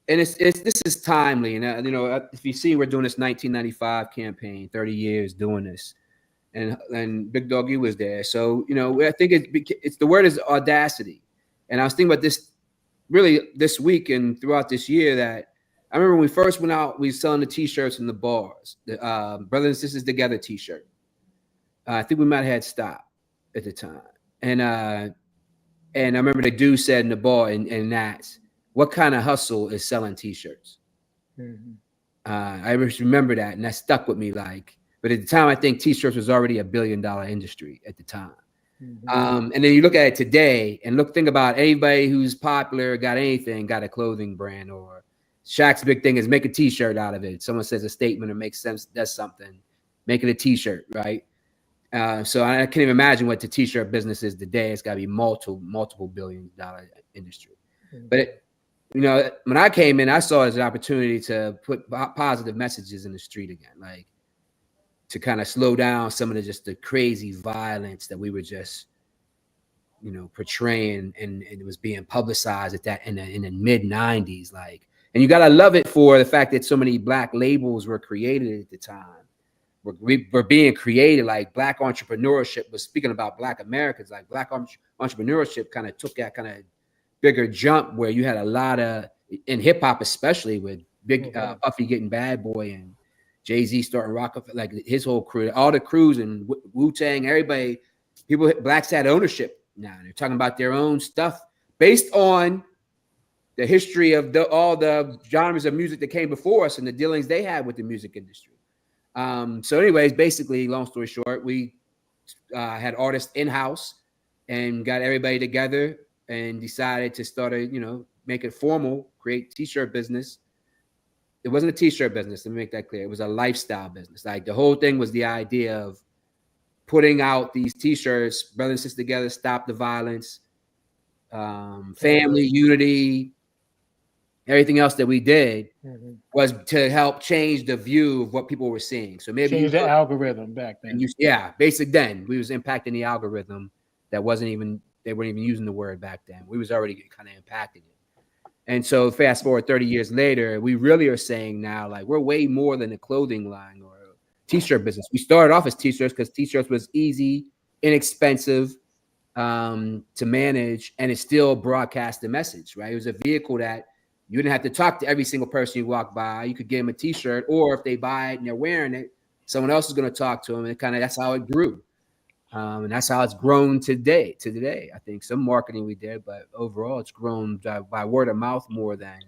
and this is timely, and if you see, we're doing this 1995 campaign, 30 years doing this, and Big Dog, you was there. So I think it's the word is audacity, and I was thinking about this really this week and throughout this year. That I remember when we first went out, we were selling the T-shirts in the bars, the Brothers and Sisters Together T-shirt. I think we might have had Stop at the time, and I remember the dude said in the bar, and that's what kind of hustle is selling T-shirts. Mm-hmm. I remember that, and that stuck with me. But at the time, I think T-shirts was already $1 billion industry at the time. Mm-hmm. And then you look at it today, and think about anybody who's popular, got anything, got a clothing brand, or Shaq's big thing is make a T-shirt out of it. Someone says a statement or makes sense, does something, make it a T-shirt, right? So I can't even imagine what the T-shirt business is today. It's got to be multiple $1 billion industry. Mm-hmm. But when I came in, I saw it as an opportunity to put positive messages in the street again, to kind of slow down some of the crazy violence that we were just, portraying, and it was being publicized at that in the mid 90s. And you gotta love it for the fact that so many Black labels were created at the time. Were being created, Black entrepreneurship was speaking about Black Americans, Black entrepreneurship kind of took that kind of bigger jump where you had a lot of, in hip hop especially, with Big Puffy getting Bad Boy and Jay-Z starting Rockefeller, his whole crew, all the crews and Wu-Tang, everybody, Blacks had ownership now. They're talking about their own stuff based on the history of all the genres of music that came before us and the dealings they had with the music industry. So anyways, basically, long story short, we had artists in-house and got everybody together and decided to start make it formal, create T-shirt business. It wasn't a T-shirt business, let me make that clear. It was a lifestyle business. The whole thing was the idea of putting out these T-shirts, Brothers and Sisters Together, Stop the Violence, family, unity. Everything else that we did was to help change the view of what people were seeing. So maybe change the algorithm back then. Basically then we was impacting the algorithm that they weren't even using the word back then. We was already kind of impacting it. And so fast forward 30 years later, we really are saying now, like, we're way more than a clothing line or a t-shirt business. We started off as t-shirts because t-shirts was easy, inexpensive to manage, and it still broadcast the message, right? It was a vehicle that you didn't have to talk to every single person you walk by. You could get them a t-shirt, or if they buy it and they're wearing it, someone else is going to talk to them. And that's how it grew. And that's how it's grown today. I think some marketing we did, but overall it's grown by word of mouth more than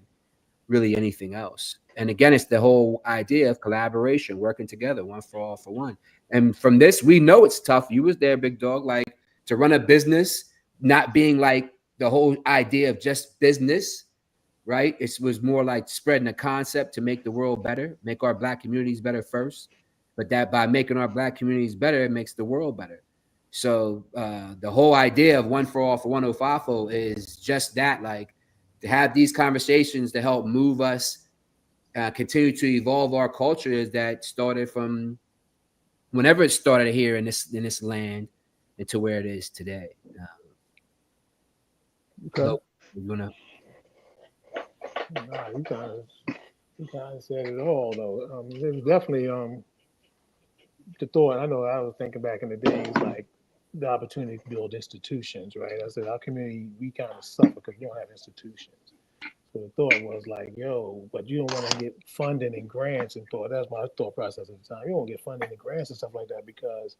really anything else. And again, it's the whole idea of collaboration, working together, one for all for one. And from this, we know it's tough. You was there, big dog, like to run a business, not being like the whole idea of just business, right? It was more like spreading a concept to make the world better, make our Black communities better first. But that by making our Black communities better, it makes the world better. So the whole idea of one for all for 105 is just that, like to have these conversations to help move us, continue to evolve our culture that started from whenever it started here in this land into where it is today. Okay. So, you wanna? Nah, you kind of said it all though. It was definitely the thought. I know I was thinking back in the days, like the opportunity to build institutions, right? I said our community, we kind of suffer because we don't have institutions. So the thought was like, yo, but you don't want to get funding and grants and thought. That's my thought process at the time. You don't get funding and grants and stuff like that because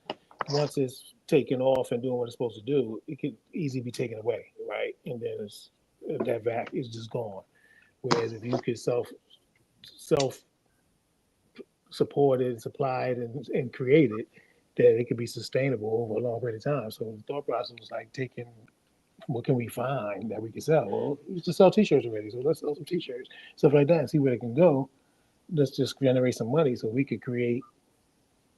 once it's taken off and doing what it's supposed to do, it could easily be taken away, right? And then that back is just gone. Whereas if you could self supported, supplied, and created, that it could be sustainable over a long period of time. So the thought process was like taking what can we find that we can sell? Well, we used to sell t-shirts already, so let's sell some t-shirts, stuff like that, and see where it can go. Let's just generate some money so we could create.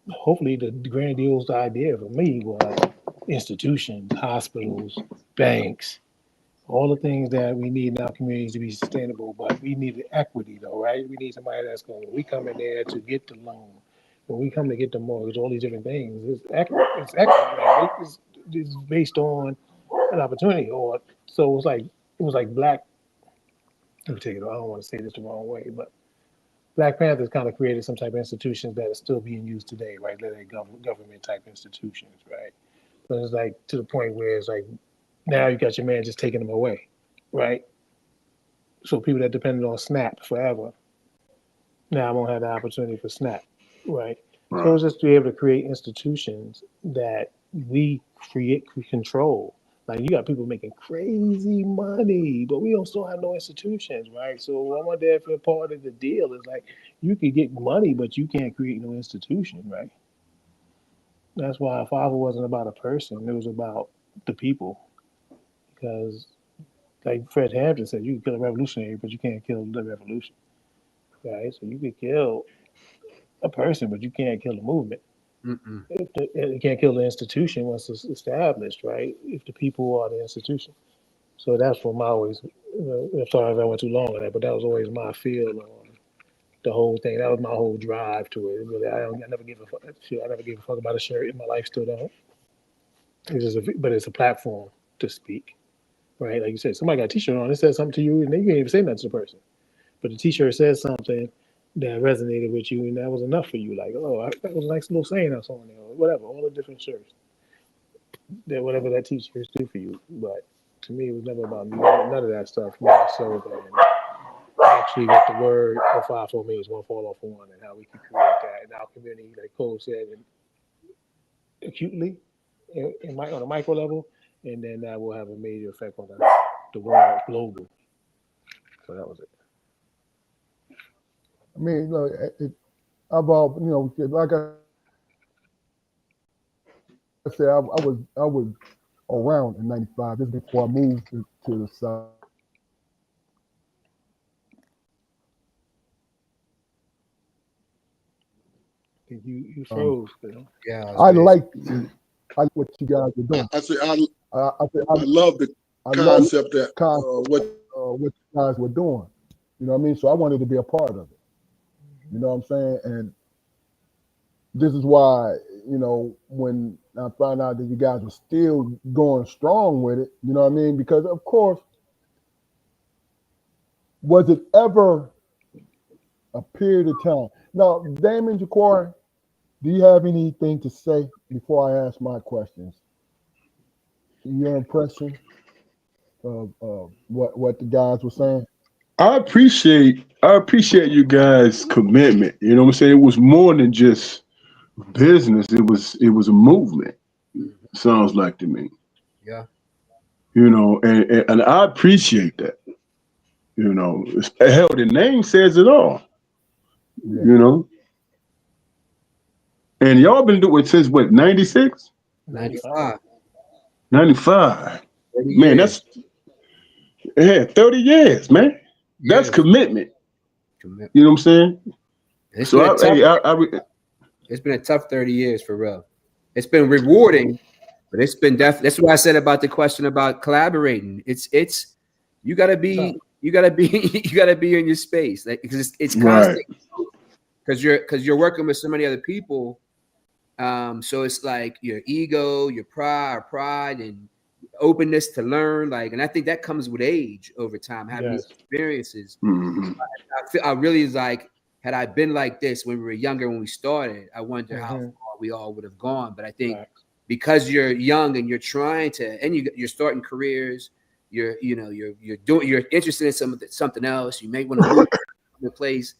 Hopefully, the grandiose idea for me was institutions, hospitals, banks, all the things that we need in our communities to be sustainable. But we need the equity, though, right? We need somebody that's going. We come in there to get the loan. When we come to get the mortgage, all these different things. It's equity. Right? It's based on an opportunity, or so it was like Black. Let me take it. I don't want to say this the wrong way, but Black Panthers kind of created some type of institutions that are still being used today, right? They're government type institutions, right? But it's like to the point where it's like now you got your man just taking them away, right? So people that depended on SNAP forever now won't have the opportunity for SNAP, right? Right. So it's just to be able to create institutions that we control. Like you got people making crazy money, but we don't still have no institutions, right? So I wonder if a part of the deal is like you could get money, but you can't create no institution, right? That's why Father wasn't about a person; it was about the people. Because, like Fred Hampton said, you can kill a revolutionary, but you can't kill the revolution, right? So you could kill a person, but you can't kill the movement. Mm-mm. You can't kill the institution once it's established, right? If the people are the institution. So that's what my always. I'm sorry if I went too long on that, but that was always my feel on the whole thing. That was my whole drive to it. Really, I never give a fuck. I never gave a fuck about a shirt in my life. Still don't. But it's a platform to speak, right? Like you said, somebody got a T-shirt on. It says something to you, and they can't even say nothing to the person. But the T-shirt says something that resonated with you, and that was enough for you. Like, oh, that was a nice little saying or something, or whatever. All the different shirts, that whatever that T-shirts do for you. But to me, it was never about none of that stuff. More so than actually what the word of 5-4 means, one for all for one, and how we can create that in our community, like Cole said, and acutely, on a micro level, and then that will have a major effect on the world global. So that was it. I mean, I've all, like I said, I was around in '95. This is before I moved to the South. You froze, Phil. Yeah, I like what you guys are doing. I say I I love the I love concept that what you guys were doing. You know what I mean? So I wanted to be a part of it. You know what I'm saying? And this is why, when I found out that you guys were still going strong with it, you know what I mean? Because of course, Was it ever a period of time? Now, Damon Jacquari, do you have anything to say before I ask my questions? Your impression of what the guys were saying? I appreciate you guys' commitment. You know what I'm saying? It was more than just business. It was a movement. Sounds like to me. Yeah. You know, and I appreciate that. You know, hell, the name says it all. Yeah. You know, and y'all been doing it since what, 96? 95. 95. 30 Man, years. that's 30 years, man. That's Years. commitment. Commitment. You know what I'm saying? It's So been a tough, it's been a tough 30 years for real. It's been rewarding, but it's been that's what I said about the question about collaborating. It's you gotta be you gotta be in your space, like, because it's constant, because you're working with so many other people. So it's like your ego, your pride, and openness to learn. Like, and I think that comes with age over time, having these experiences. Mhm. I really was like, had I been like this when we were younger, when we started, I wonder how far we all would have gone. But I think because you're young and you're trying to, and you're starting careers, you're interested in something else. You may want to move to a place,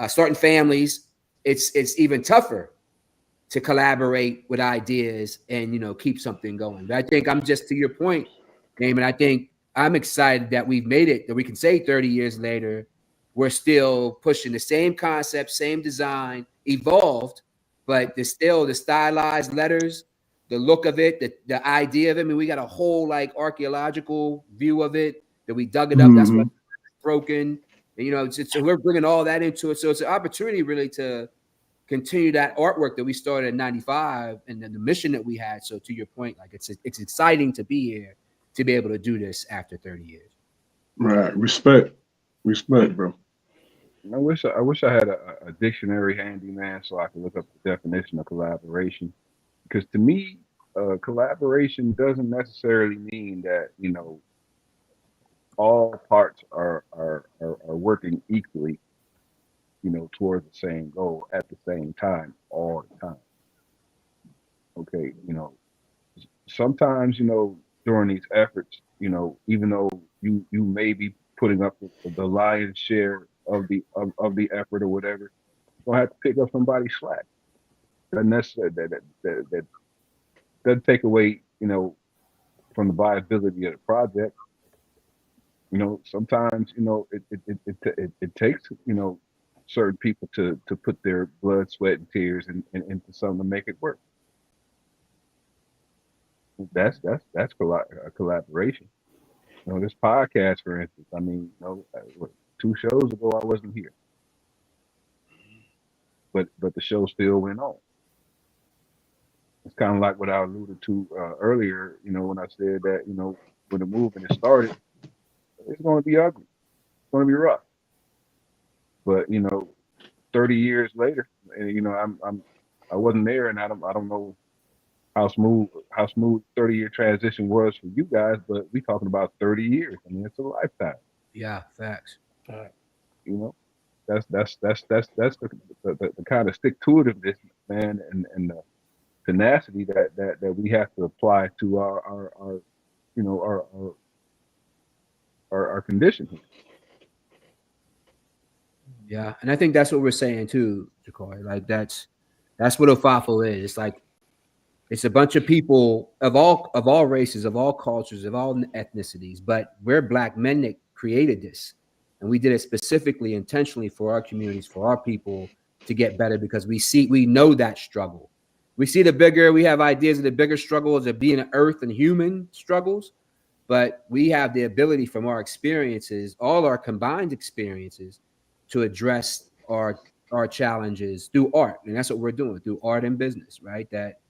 starting families. It's even tougher to collaborate with ideas and keep something going. But I think I'm just to your point, Damon. I think I'm excited that we've made it, that we can say 30 years later, we're still pushing the same concept, same design, evolved, but there's still the stylized letters, the look of it, the idea of it. I mean, we got a whole like archaeological view of it that we dug it up. That's why it's broken. And, so we're bringing all that into it. So it's an opportunity really to continue that artwork that we started in 95 and then the mission that we had. So to your point, like it's exciting to be here, to be able to do this after 30 years. Right. Respect, bro. I wish I had a dictionary handy, man, so I could look up the definition of collaboration. Because to me, collaboration doesn't necessarily mean that all parts are working equally, towards the same goal at the same time all the time. Okay, sometimes during these efforts, even though you may be putting up the lion's share of the effort or whatever, you're gonna have to pick up somebody's slack. And that doesn't take away, from the viability of the project. Sometimes it takes certain people to put their blood, sweat, and tears into something to make it work. That's a collaboration. This podcast, for instance. I mean, 2 shows ago I wasn't here, but the show still went on. It's kind of like what I alluded to earlier. When I said that when the movement is started, it's going to be ugly. It's going to be rough. But 30 years later, and I wasn't there, and I don't know how smooth 30-year transition was for you guys, but we talking about 30 years. I mean, it's a lifetime. Yeah, facts. That's the kind of stick to itness, man, and the tenacity that we have to apply to our condition here. Yeah, and I think that's what we're saying too, Jacquari. Like that's what Ofafo is. It's like it's a bunch of people of all races, of all cultures, of all ethnicities, but we're Black men that created this, and we did it specifically, intentionally for our communities, for our people to get better, because we know that struggle. We have ideas of the bigger struggles of being an earth and human struggles, but we have the ability from our experiences, all our combined experiences, to address our challenges through art. And that's what we're doing through art and business, right? That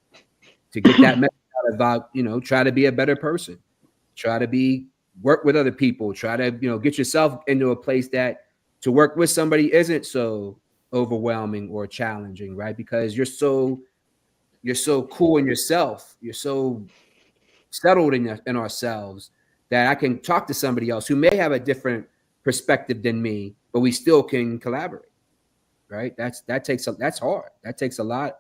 to get that message out about, try to be a better person, try to work with other people, try to, get yourself into a place that to work with somebody isn't so overwhelming or challenging, right? Because you're so cool in yourself. You're so settled in ourselves that I can talk to somebody else who may have a different perspective than me, but we still can collaborate, right? That's hard. That takes a lot,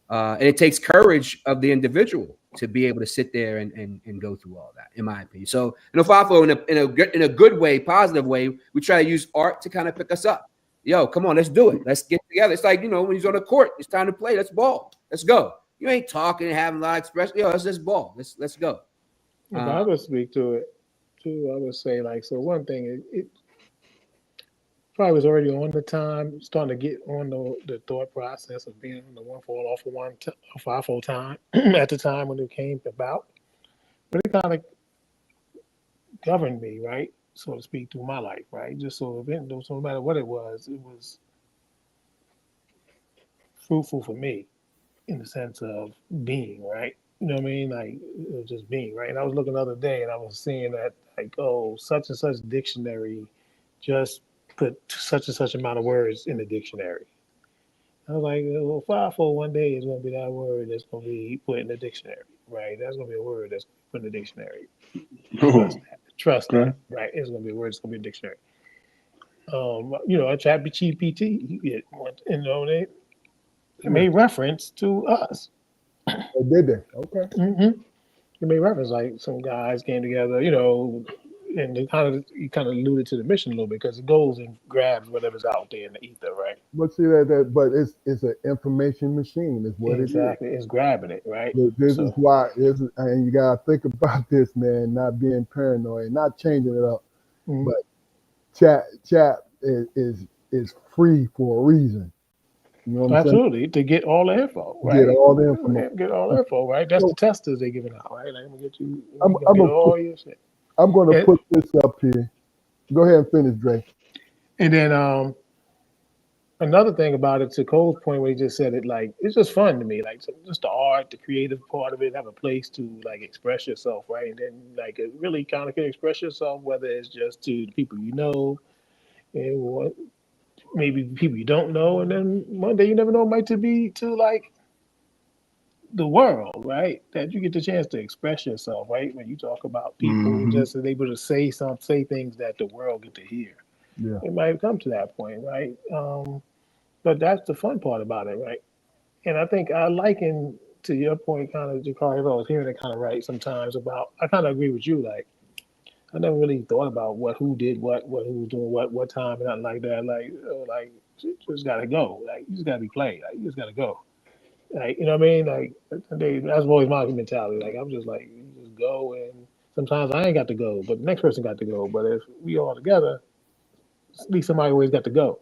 and it takes courage of the individual to be able to sit there and go through all that, in my opinion. So, FAFO, in a good way, positive way, we try to use art to kind of pick us up. Yo, come on, let's do it. Let's get together. It's like, when he's on the court, it's time to play. Let's ball. Let's go. You ain't talking and having a lot of expression. Yo, let's just ball. Let's go. If I would speak to it too, I would say, like, so one thing, it probably was already on the time, starting to get on the thought process of being on the one fall off of one FAFO time at the time when it came about. But it kind of governed me, right, so to speak, through my life, right? Just so no matter what it was fruitful for me in the sense of being, right? You know what I mean? Like, it was just being, right? And I was looking the other day and I was seeing that, like, oh, such and such dictionary just put such and such amount of words in the dictionary. I was like, well, FAFO one day is going to be that word that's going to be put in the dictionary, right? That's going to be a word that's put in the dictionary. Trust that, right? It's going to be a word that's going to be in the dictionary. A ChatGPT, they made reference to us. Oh, did they? Okay. Mm-hmm. They made reference, like some guys came together, and you kind of alluded to the mission a little bit because it goes and grabs whatever's out there in the ether, right? But see but it's an information machine, is what exactly. It's grabbing it, right? This is why, and you gotta think about this, man. Not being paranoid, not changing it up, but chat is free for a reason. You know what I'm Absolutely, saying? To get all the info, right? Get all the information. Get all the info, right? That's the testers they're giving out, right? Like, I'm gonna get you. Your shit. I'm gonna put this up here. Go ahead and finish, Dre. And then another thing about it, to Cole's point, where he just said it, like, it's just fun to me, like, just the art, the creative part of it, have a place to, like, express yourself, right? And then, like, it really kind of can express yourself, whether it's just to the people you know, and maybe people you don't know, and then one day you never know, it might be to, like, the world, right? That you get the chance to express yourself, right? When you talk about people just able to say things that the world get to hear. Yeah. It might come to that point, right? But that's the fun part about it, right? And I think I liken to your point, kind of, Jakari, if I was hearing it kind of right sometimes about, I kind of agree with you, like, I never really thought about who did what who was doing what time, and nothing like that. Like, you just gotta go. Like, you just gotta be played. Like, you just gotta go. Like, you know what I mean? Like, that's always my mentality. Like, I'm just like, you just go, and sometimes I ain't got to go, but the next person got to go. But if we all together, at least somebody always got to go.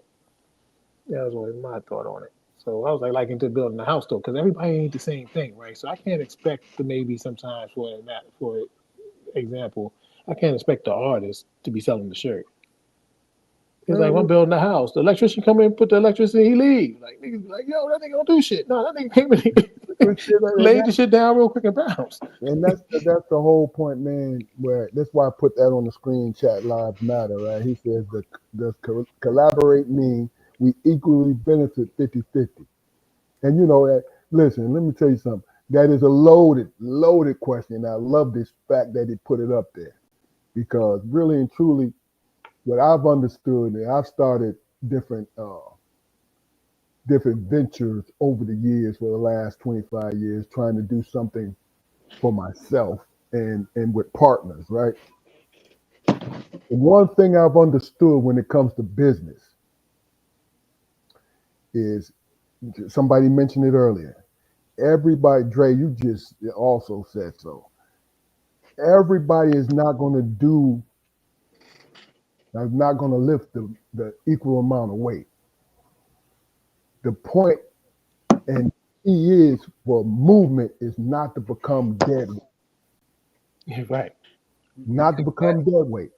That was always my thought on it. So I was like into building a house though, because everybody ain't the same thing, right? So I can't expect to maybe sometimes for example, I can't expect the artist to be selling the shirt. It's like, I'm building a house. The electrician come in, put the electricity, he leave. Like, niggas be like, yo, that nigga don't do shit. No, that nigga came in, laid the shit down real quick and bounced. And that's the whole point, man. Where that's why I put that on the screen. Chat lives matter, right? He says, does collaborate mean we equally benefit 50-50? And listen, let me tell you something. That is a loaded question. I love this fact that he put it up there, because really and truly, what I've understood, and I've started different ventures over the years, for the last 25 years, trying to do something for myself and with partners, right? The one thing I've understood when it comes to business is, somebody mentioned it earlier, everybody, Dre, you just also said so. Everybody is not going to lift the equal amount of weight. The point and key is for movement is not to become dead weight. You're right. Not to become dead weight.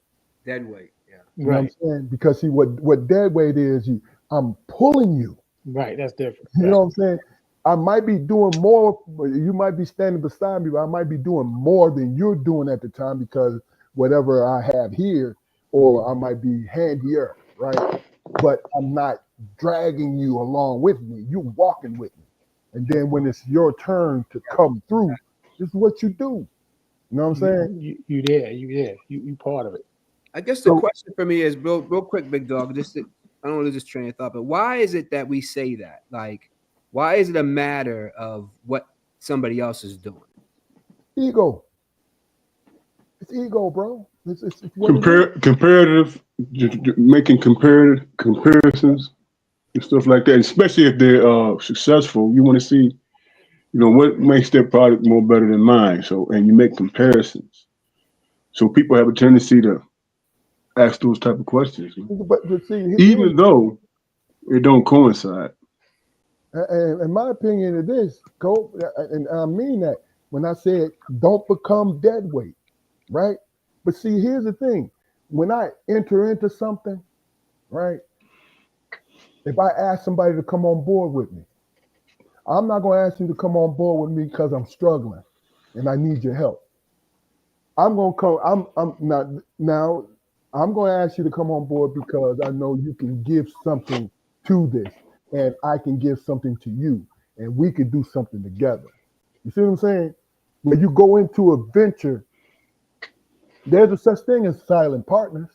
Dead weight, yeah. You know what I'm saying? Because see, what dead weight is, I'm pulling you. Right, that's different. You know what I'm saying? I might be doing more, you might be standing beside me, but I might be doing more than you're doing at the time, because whatever I have here, or I might be handier, right? But I'm not dragging you along with me. You're walking with me. And then when it's your turn to come through, this is what you do. You know what I'm saying? You there. You part of it. I guess the So- question for me is real quick, big dog. I don't want to lose this train of thought, but why is it that we say that? Like, why is it a matter of what somebody else is doing? Ego. It's ego, bro. It's what it is. Comparative, making comparative comparisons and stuff like that. Especially if they're successful, you want to see, what makes their product more better than mine. So, and you make comparisons. So people have a tendency to ask those type of questions, But see, even though it don't coincide. in my opinion, it is. Go, and I mean that when I said don't become dead weight, right? But see, here's the thing: when I enter into something, right? If I ask somebody to come on board with me, I'm not going to ask you to come on board with me because I'm struggling and I need your help. I'm going to come. I'm not now. I'm going to ask you to come on board because I know you can give something to this, and I can give something to you, and we can do something together. You see what I'm saying? When you go into a venture, there's a such thing as silent partners.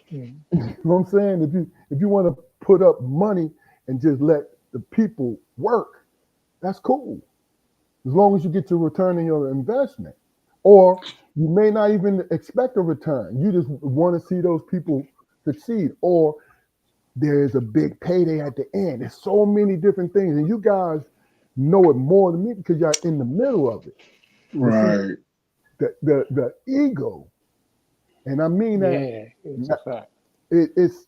You know what I'm saying? If you want to put up money and just let the people work, that's cool. As long as you get your return on your investment. Or you may not even expect a return. You just want to see those people succeed. Or there's a big payday at the end. There's so many different things. And you guys know it more than me because you're in the middle of it. Right. The ego, and I mean that it's a fact. it's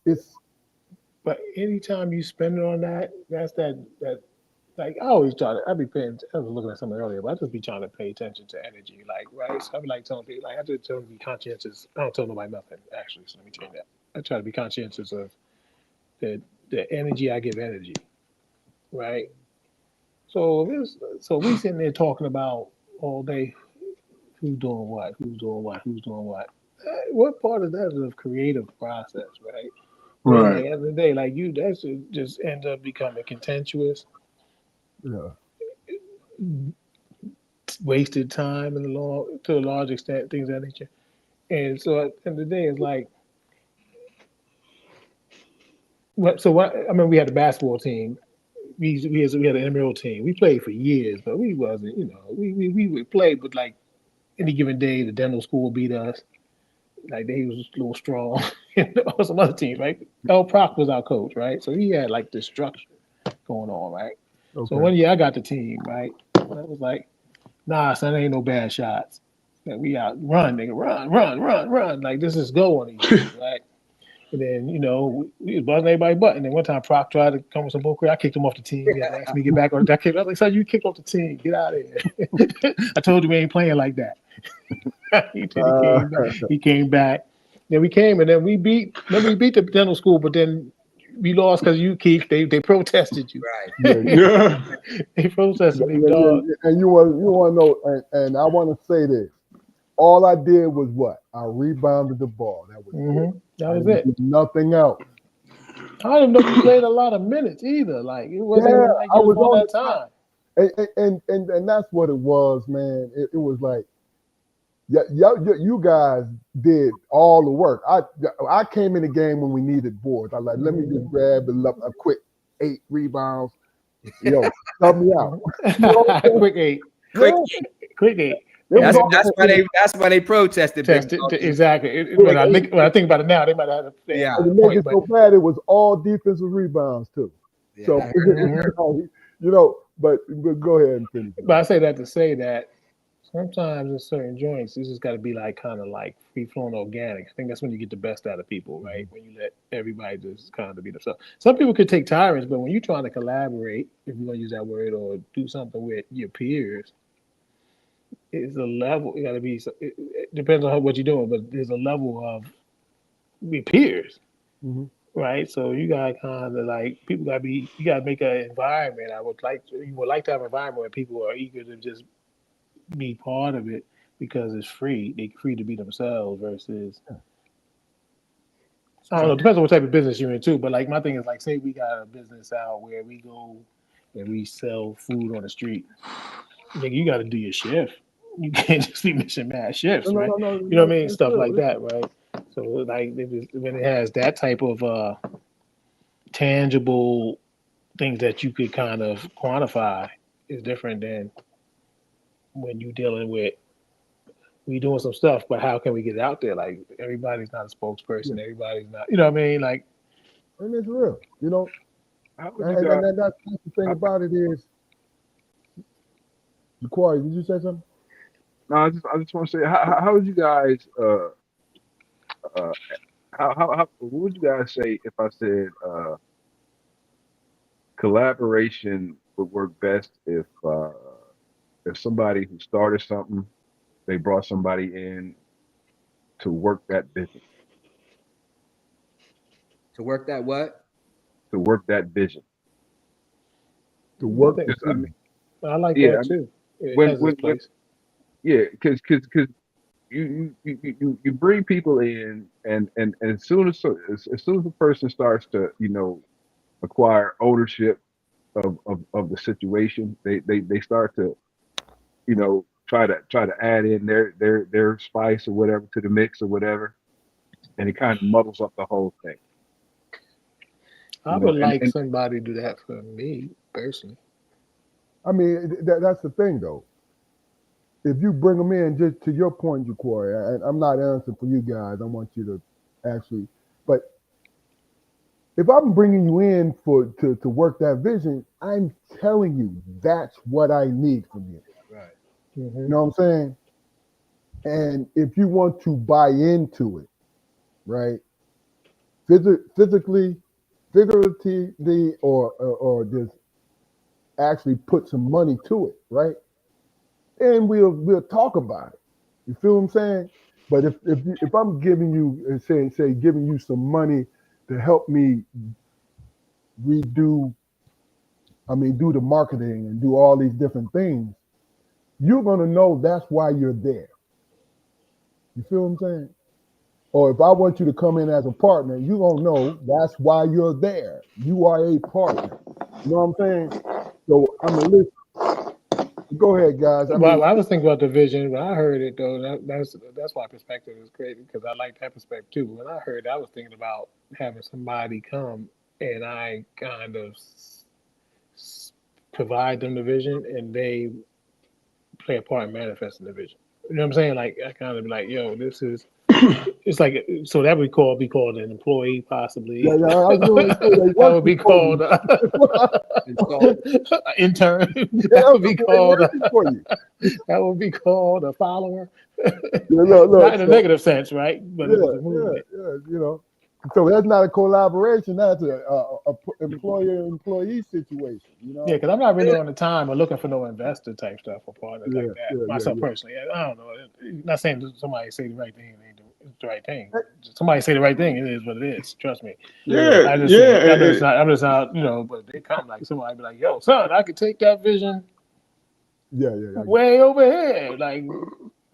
But anytime you spend it on that, that's that like I always try to. I was looking at something earlier, but I just be trying to pay attention to energy, like right. So I be like telling people, like I just tell them to be conscientious. I don't tell nobody nothing actually. So let me change that. I try to be conscientious of the energy I give energy, right? So we sitting there talking about all day who's doing what. What part of that is a creative process, right? Right. Like, at the end of the day, like that should just end up becoming contentious. yeah. Wasted time to a large extent, things of that nature. And so at the end of the day, it's like, I mean, we had the basketball team. We had an intramural team. We played for years, but we wasn't, we would play, but like any given day, the dental school beat us. Like they was a little strong. Or some other teams, right? El Proc was our coach, right? So he had like this structure going on, right? Okay. So one year I got the team, right? And I was like, nah, son, ain't no bad shots. Like, we out run, nigga, run. Like this is go on these things, right? And then, we was buzzing everybody butt. And then one time Proc tried to come with some bullcrap. I kicked him off the team. He had asked me to get back on the deck. I was like, son, you kicked off the team. Get out of here. I told you we ain't playing like that. He came back. Then we came and then we beat the dental school, but then we lost because they protested you. Right. Yeah. They protested me, Yeah, dog. and you want to know, and I want to say this. All I did was what? I rebounded the ball. That was it. That was it. Nothing else. I didn't know you played a lot of minutes either. Like it wasn't like you was on that time. And that's what it was, man. It was like, you guys did all the work. I came in the game when we needed boards. I like, let me just grab a quick 8 rebounds. Yo, help me out. Quick 8. Quick 8. That's why they protested. Exactly. When I think about it now, they might have had a to make it so bad, it was all defensive rebounds too. Yeah. So but go ahead and finish. But I say that to say that sometimes in certain joints, this has got to be like kind of like free flowing organic. I think that's when you get the best out of people, right? When you let everybody just kind of be themselves. Some people could take tyrants, but when you're trying to collaborate, if you're gonna use that word, or do something with your peers, it's a level. It got to be. It depends on what you're doing, but there's a level of be peers, right? So you got to kind of like people got to be. You got to make an environment. You would like to have an environment where people are eager to just be part of it because it's free. They're free to be themselves versus. I don't know. It depends on what type of business you're in too. But like my thing is like, say we got a business out where we go and we sell food on the street. Like, you got to do your shift. You can't just be missing mad shifts, right? You know what I mean? Stuff like that, right? So like when it has that type of tangible things that you could kind of quantify, is different than when you're dealing with we doing some stuff, but how can we get it out there? Like everybody's not a spokesperson, everybody's not, you know what I mean? Like, And it's real, you know. How would you And, guys? that's the thing about it is, Corey, did you say something? No, I just want to say, how would you guys how what would you guys say if I said collaboration would work best if somebody who started something, they brought somebody in to work that vision, To work that what? to work that vision. To I work think the Just, I city. mean, I like yeah, that too. It when has when its when place. yeah, because you bring people in, and as soon as soon as the person starts to acquire ownership of the situation, they start to try to add in their spice or whatever to the mix or whatever, and it kind of muddles up the whole thing. I would like somebody to do that for me personally. I mean, that's the thing, though. If you bring them in, just to your point, Jaquari, and I'm not answering for you guys. I want you to actually, but if I'm bringing you in to work that vision, I'm telling you that's what I need from you. Right. Mm-hmm. You know what I'm saying? And if you want to buy into it, right, physically, figuratively, or just actually put some money to it, right? And we'll talk about it. You feel what I'm saying? But if I'm giving you say giving you some money to help me do the marketing and do all these different things, you're gonna know that's why you're there. You feel what I'm saying? Or if I want you to come in as a partner, you're gonna know that's why you're there. You are a partner. You know what I'm saying? So I'm gonna listen. Go ahead, guys. Well, I was thinking about the vision when I heard it though. That's why perspective is great because I like that perspective too. When I heard it, I was thinking about having somebody come and I kind of provide them the vision and they play a part in manifesting the vision. You know what I'm saying? Like I kind of be like, yo, this is. It's like so that would be called an employee possibly. Yeah, I was going to say that would be called intern. That would be called that would be called a follower. Not in a negative sense, right? But it was a movement. You know. So that's not a collaboration. That's a employer-employee situation. You know. Yeah, because I'm not really on the time or looking for no investor type stuff or partners like that. Myself personally, I don't know. Not saying somebody say the right thing and they do the right thing. Somebody say the right thing, it is what it is. Trust me. I'm just not, but they come like somebody be like, yo, son, I could take that vision way over here. Like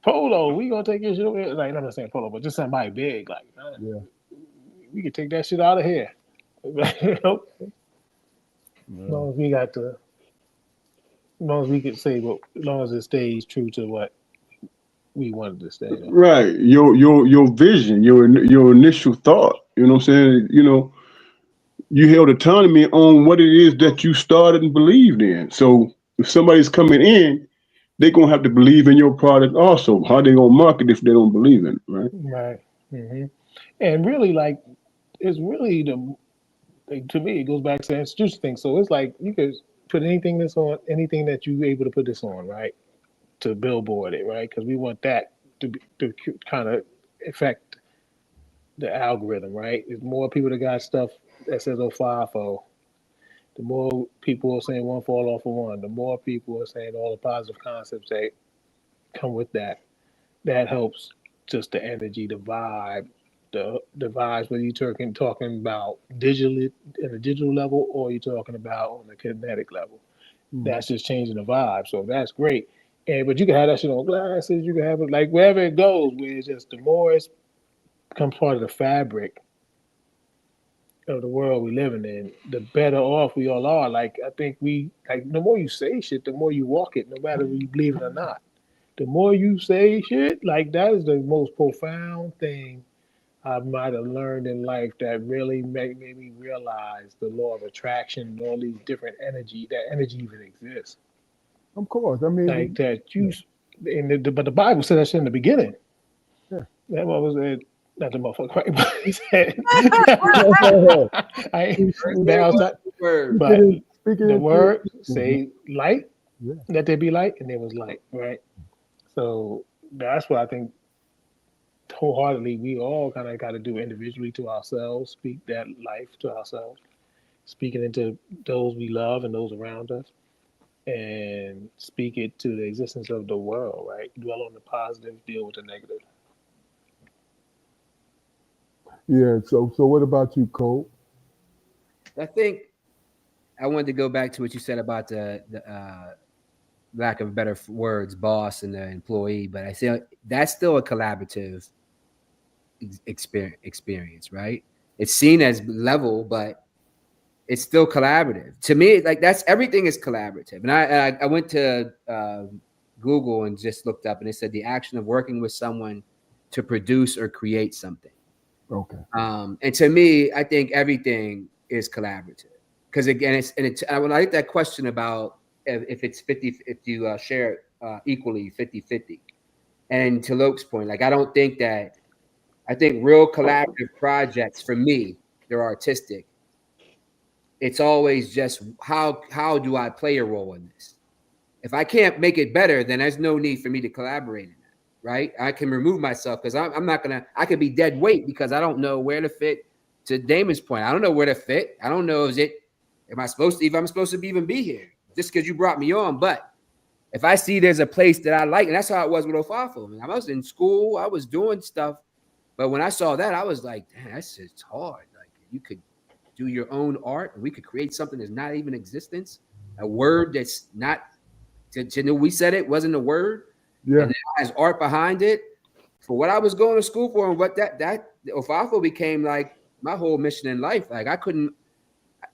Polo, we gonna take your shit over here. Like I'm not saying Polo, but just somebody big, like we could take that shit out of here. As long as we got as long as we could say as long as it stays true to what we wanted to stay in. Right. Your vision, your initial thought. You know what I'm saying? You held autonomy on what it is that you started and believed in. So if somebody's coming in, they're gonna have to believe in your product also. How they gonna market if they don't believe in it, right? Right. Mm-hmm. And really, like, it's really to me, it goes back to the institution thing. So it's like you could put anything anything that you're able to put this on, right? To billboard it, right? Because we want that to kind of affect the algorithm, right? There's more people that got stuff that says 050. The more people are saying one fall off of one, the more people are saying all the positive concepts that come with that. That helps just the energy, the vibe, the vibes, whether you're talking about digitally at a digital level or you're talking about on the kinetic level. That's just changing the vibe. So that's great. But you can have that shit on glasses, you can have it like wherever it goes, where it's just the more it's becomes part of the fabric of the world we living in, the better off we all are. Like I think the more you say shit, the more you walk it, no matter if you believe it or not. The more you say shit, like that is the most profound thing I might have learned in life that really made me realize the law of attraction and all these different energy. That energy even exists. Of course. I mean, Like that you, but the Bible said that shit in the beginning. yeah. That one was it. Not the motherfucker, right? But he said, I First word now it's was not. the word. But Speaking the into word say light, yeah. let there be light, and there was light, right? So that's what I think wholeheartedly we all kind of got to do individually to ourselves, speak that life to ourselves, speak it into those we love and those around us, and speak it to the existence of the world, right? Dwell on the positive, deal with the negative. Yeah. So what about you, Cole? I think I wanted to go back to what you said about the lack of better words, boss and the employee, but I say that's still a collaborative experience, right? It's seen as level, but it's still collaborative. To me, like that's everything is collaborative. And I went to Google and just looked up, and it said the action of working with someone to produce or create something. Okay. And to me, I think everything is collaborative because again, when I get that question about if it's 50, if you share it equally 50-50. And to Luke's point, like I think real collaborative projects for me, they're artistic. It's always just how do I play a role in this? If I can't make it better, then there's no need for me to collaborate in that, right? I can remove myself because I'm not gonna. I could be dead weight because I don't know where to fit. To Damon's point, I don't know where to fit. I don't know if I'm supposed to even be here just because you brought me on. But if I see there's a place that I like, and that's how it was with Ofafo. I mean, I was in school, I was doing stuff, but when I saw that, I was like, damn, that's just hard. Like you could do your own art, and we could create something that's not even existence, a word that's not. We said it wasn't a word, Yeah. and it has art behind it. For what I was going to school for, and what that Ofafo became like my whole mission in life. Like I couldn't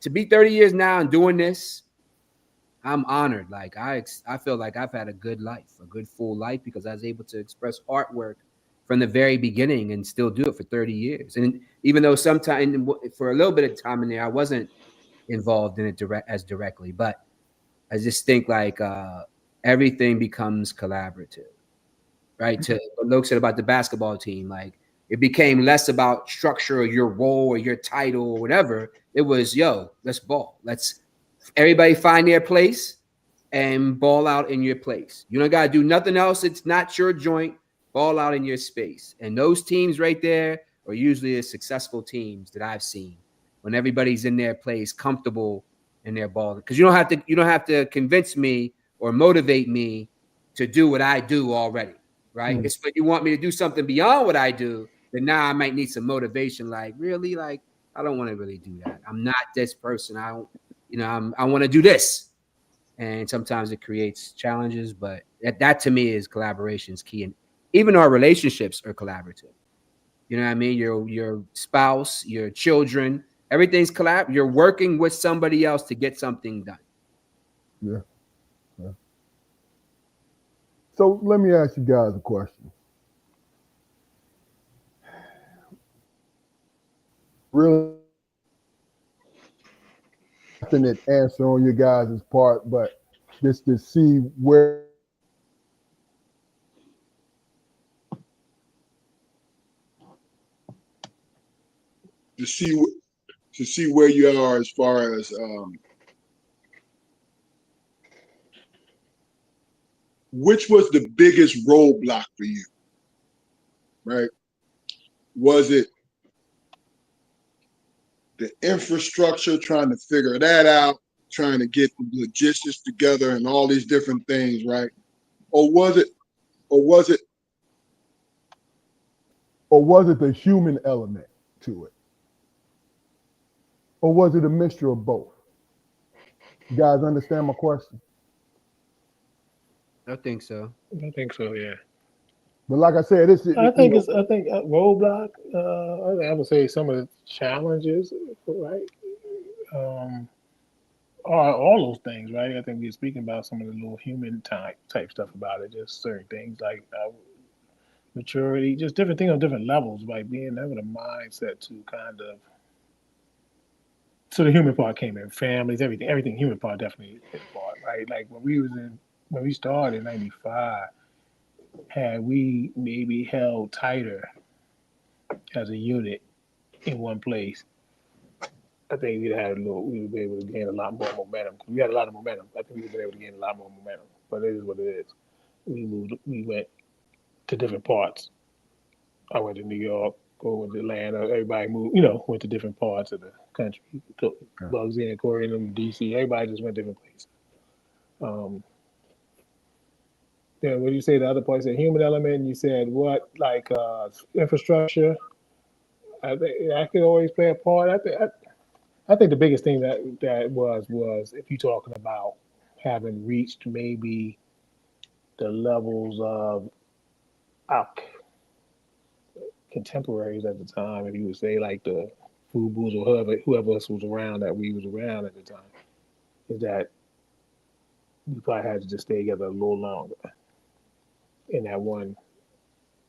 to be 30 years now and doing this. I'm honored. Like I feel like I've had a good life, a good full life because I was able to express artwork from the very beginning and still do it for 30 years. And even though sometimes for a little bit of time in there, I wasn't involved in it directly, but I just think like everything becomes collaborative, right? To what Luke said about the basketball team, like it became less about structure or your role or your title or whatever. It was, yo, let's ball. Let's everybody find their place and ball out in your place. You don't got to do nothing else. It's not your joint. Ball out in your space. And those teams right there are usually the successful teams that I've seen when everybody's in their place, comfortable in their ball. Because you don't have to convince me or motivate me to do what I do already, right? Mm-hmm. It's when you want me to do something beyond what I do, then now I might need some motivation. Like, really? Like, I don't want to really do that. I'm not this person. I want to do this. And sometimes it creates challenges, but that to me is collaboration is key. And even our relationships are collaborative. You know what I mean? Your spouse, your children, everything's collab. You're working with somebody else to get something done. Yeah. So let me ask you guys a question. Really definite answer on your guys' part, but just to see where to see where you are as far as which was the biggest roadblock for you, right? Was it the infrastructure, trying to figure that out, trying to get the logistics together and all these different things, right? Or was it the human element to it? Or was it a mixture of both? You guys understand my question? I think so. I think so, yeah. But like I said, I think roadblock. I would say some of the challenges, right? Are all those things, right? I think we're speaking about some of the little human type stuff about it. Just certain things like maturity, just different things on different levels, like having a mindset to kind of. So the human part came in, families, everything. Human part definitely is part, right? Like when we started in '95, had we maybe held tighter as a unit in one place, I think we would be able to gain a lot more momentum. We had a lot of momentum. I think we would be able to gain a lot more momentum. But it is what it is. We went to different parts. I went to New York, went to Atlanta. Everybody moved, went to different parts of the country. Bugsy and Corey and them, DC. Everybody just went different places. Then what did you say? The other part, you said human element. You said what? Like infrastructure. I think that could always play a part. I think the biggest thing that was if you're talking about having reached maybe the levels of our contemporaries at the time, if you would say like the Fubu's or whoever else was around that we was around at the time, is that we probably had to just stay together a little longer in that one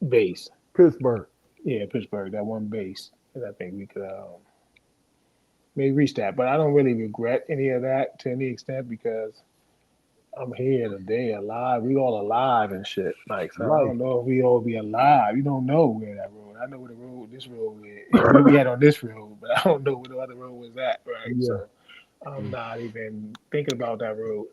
base. Pittsburgh. Yeah, Pittsburgh, that one base. And I think we could maybe reach that. But I don't really regret any of that to any extent because I'm here today alive. We all alive and shit. Like, so I don't know if we all be alive. You don't know where that road. I know where this road is. We had on this road, but I don't know where the other road was at, right? Yeah. So I'm not even thinking about that road.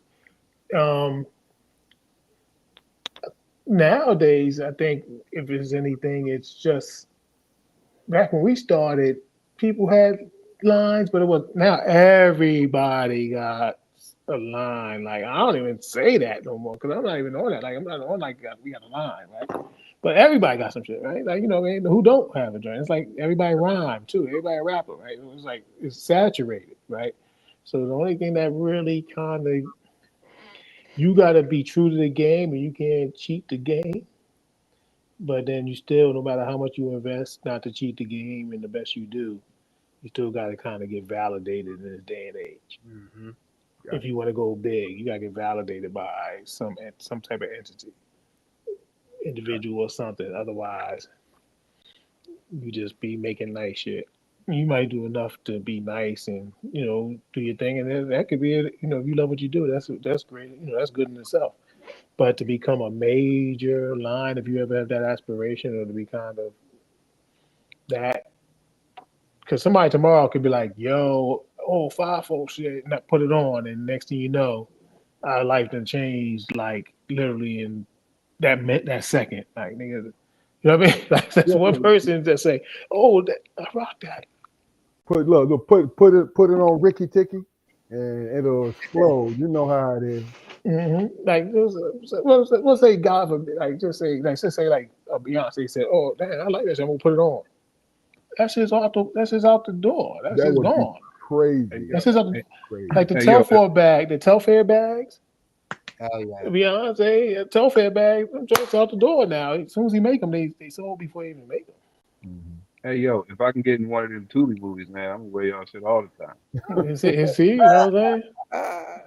Nowadays, I think if there's anything, it's just back when we started, people had lines, but it was now everybody got a line. Like I don't even say that no more because I'm not even on that. Like I'm not on like we got a line, right? But everybody got some shit, right? Like who don't have a joint? It's like everybody rhyme too. Everybody a rapper, right? It's like it's saturated, right? So the only thing that really kind of you got to be true to the game, and you can't cheat the game. But then you still, no matter how much you invest, not to cheat the game, and the best you do, you still got to kind of get validated in this day and age. Mm-hmm. If you want to go big, you got to get validated by some type of entity, individual or something. Otherwise, you just be making nice shit. You might do enough to be nice and do your thing, and that could be it. If you love what you do, that's great. That's good in itself. But to become a major line, if you ever have that aspiration, or to be kind of that, because somebody tomorrow could be like, "Yo, five folks shit," not put it on, and next thing you know, our life done changed like literally in that second. Like nigga, you know what I mean? Like that's one person that say, "Oh, I rock that." Put it on Ricky Ticky, and it'll explode. You know how it is. Mm-hmm. Like, let's say God forbid, like just say like Beyonce said, "Oh, damn, I like that shit. I'm gonna put it on." That's just out the door. That's just gone. Crazy. That's just out the, crazy. like the Telfair bag, the Telfair bags. Hell yeah. Beyonce, Telfair bag, them joints out the door now. As soon as he make them, they sold before he even make them. Mm-hmm. Hey yo, if I can get in one of them Tubi movies, man, I'm gonna wear y'all shit all the time. See, you know what I'm saying?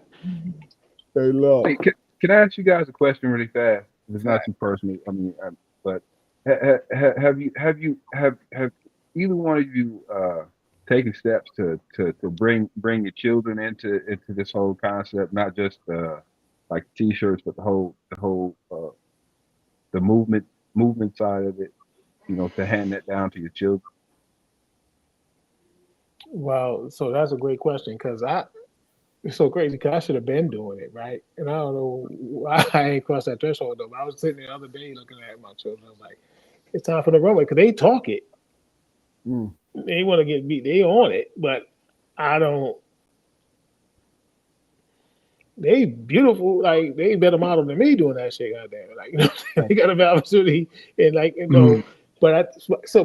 Hey, look. Hey, can I ask you guys a question really fast? It's not too personal. I mean, but have either one of you taken steps to bring your children into this whole concept, not just like T-shirts, but the whole the movement side of it, to hand that down to your children? Well, so that's a great question because it's so crazy because I should have been doing it, right? And I don't know why I ain't crossed that threshold though. But I was sitting the other day looking at my children. I was like, it's time for the runway because they talk it. They want to get beat. They on it, but I don't. They beautiful, like they better model than me doing that shit. Goddamn, like they got an opportunity and But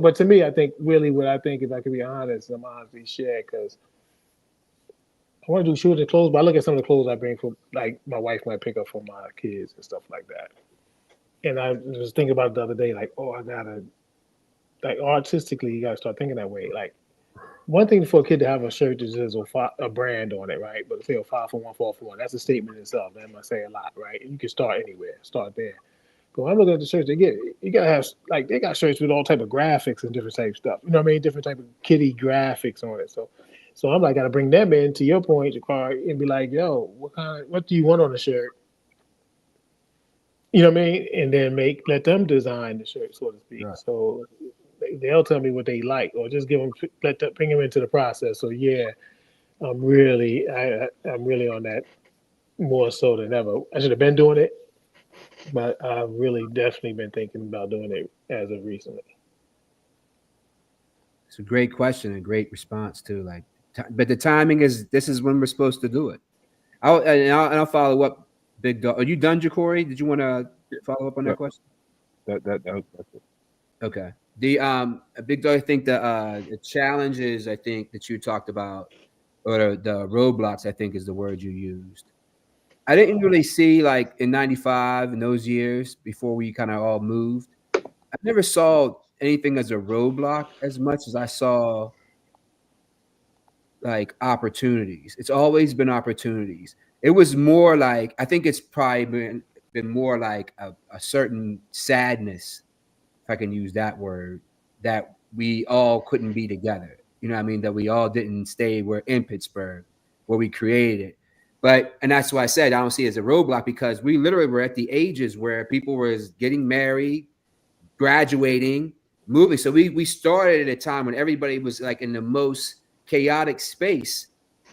but to me, I think really what I think, if I can be honest, I'm honestly share because I want to do shoes and clothes, but I look at some of the clothes I bring for, like my wife might pick up for my kids and stuff like that. And I was thinking about it the other day, like, I gotta, like artistically, you gotta start thinking that way. Like, one thing for a kid to have a shirt that says a brand on it, right? But say a 5 for 1, 4 for 1, that's a statement in itself. That must say a lot, right? And you can start anywhere, start there. But I'm looking at the shirts they get. You gotta have like they got shirts with all type of graphics and different type of stuff. You know what I mean? Different type of kitty graphics on it. So I'm like, gotta bring them in to your point, Jakar, and be like, yo, what do you want on the shirt? You know what I mean? And then let them design the shirt, so to speak. Right. So they'll tell me what they like, or just bring them into the process. So yeah, I'm really on that more so than ever. I should have been doing it, but I've really definitely been thinking about doing it as of recently. It's a great question and great response too. Like, but the timing is this is when we're supposed to do it. I'll follow up. Big Dog, are you done, Ja'Cory? Did you want to follow up on that question? That's it. Okay. The Big Dog, I think the challenges I think that you talked about, or the roadblocks, I think is the word you used. I didn't really see like in '95 in those years before we kind of all moved. I never saw anything as a roadblock as much as I saw like opportunities. It's always been opportunities. It was more like, I think it's probably been more like a certain sadness, if I can use that word, that we all couldn't be together. You know what I mean? That we all didn't stay in Pittsburgh, where we created it. And that's why I said I don't see it as a roadblock, because we literally were at the ages where people were getting married, graduating, moving. So we started at a time when everybody was like in the most chaotic space,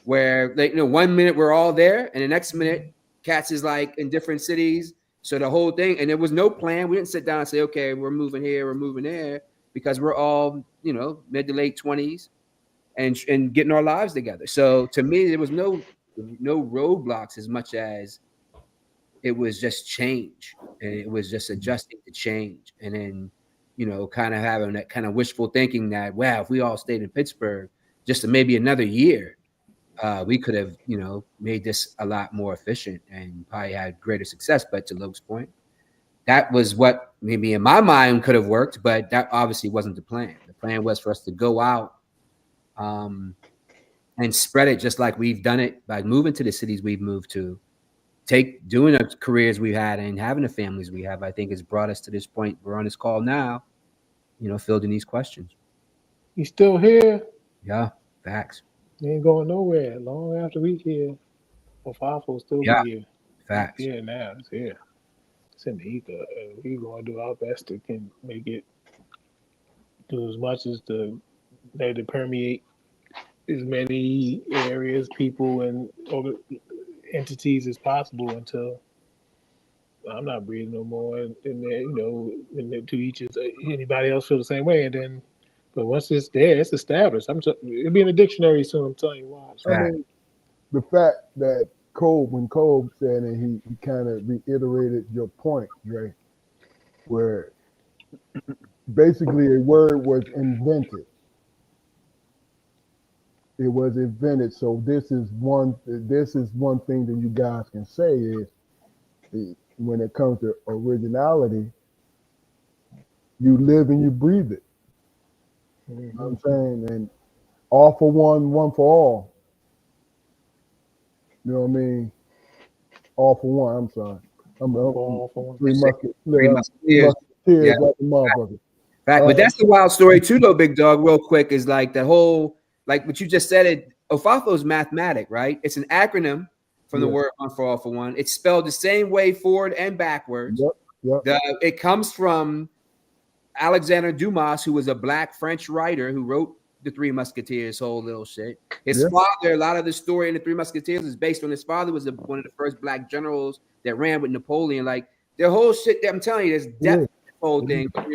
where like, 1 minute we're all there and the next minute cats is like in different cities. So the whole thing, and there was no plan. We didn't sit down and say, okay, we're moving here, we're moving there, because we're all, mid to late 20s and getting our lives together. So to me, there was no roadblocks as much as it was just change, and it was just adjusting to change. And then, kind of having that kind of wishful thinking that, wow, if we all stayed in Pittsburgh just maybe another year, we could have, made this a lot more efficient and probably had greater success. But to Luke's point, that was what maybe in my mind could have worked, but that obviously wasn't the plan. The plan was for us to go out and spread it just like we've done it by moving to the cities we've moved to, doing the careers we've had and having the families we have. I think has brought us to this point. We're on this call now, fielding these questions. You still here? Yeah, facts. You ain't going nowhere. Long after we here, Ofafo still be here. Facts. It's here now. It's here. It's in the ether. We're going to do our best to make it do as much as to permeate as many areas, people, and other entities as possible until I'm not breathing no more. And then, to each is anybody else feel the same way. And then, but once it's there, it's established. It'll be in the dictionary soon. I'm telling you why. I mean, the fact that when Cole said it, he kind of reiterated your point, Dre, where basically a word was invented. It was invented. So this is one thing that you guys can say is when it comes to originality, you live and you breathe it. Mm-hmm. You know what I'm saying? And all for one, one for all. You know what I mean? All for one. I'm sorry. All for one. Three Musketeers. Musketeers like the motherfucker. Fact, but that's the wild story too, though, Big Dog. Real quick, is like the whole, like what you just said. Ofafo is mathematic, right? It's an acronym from the word "one for all for one." It's spelled the same way forward and backwards. Yep. It comes from Alexander Dumas, who was a Black French writer who wrote the Three Musketeers, whole little shit. His father, a lot of the story in the Three Musketeers is based on his father was one of the first Black generals that ran with Napoleon. Like the whole shit that I'm telling you, there's depth to the whole thing. But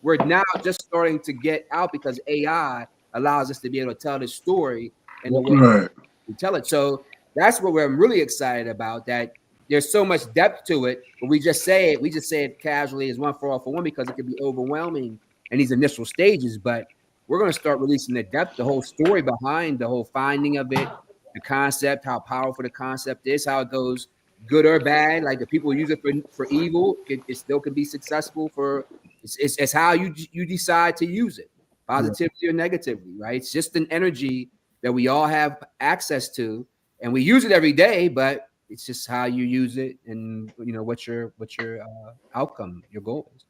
we're now just starting to get out because AI allows us to be able to tell this story and the way we tell it. So that's what I'm really excited about, that there's so much depth to it, but we just say it casually as one for all for one because it can be overwhelming in these initial stages. But we're going to start releasing the depth, the whole story behind the whole finding of it, the concept, how powerful the concept is, how it goes good or bad. Like if people use it for evil, it still can be successful for. It's how you decide to use it, positively or negatively, right? It's just an energy that we all have access to, and we use it every day. But It's just how you use it, and what your outcome, your goal is.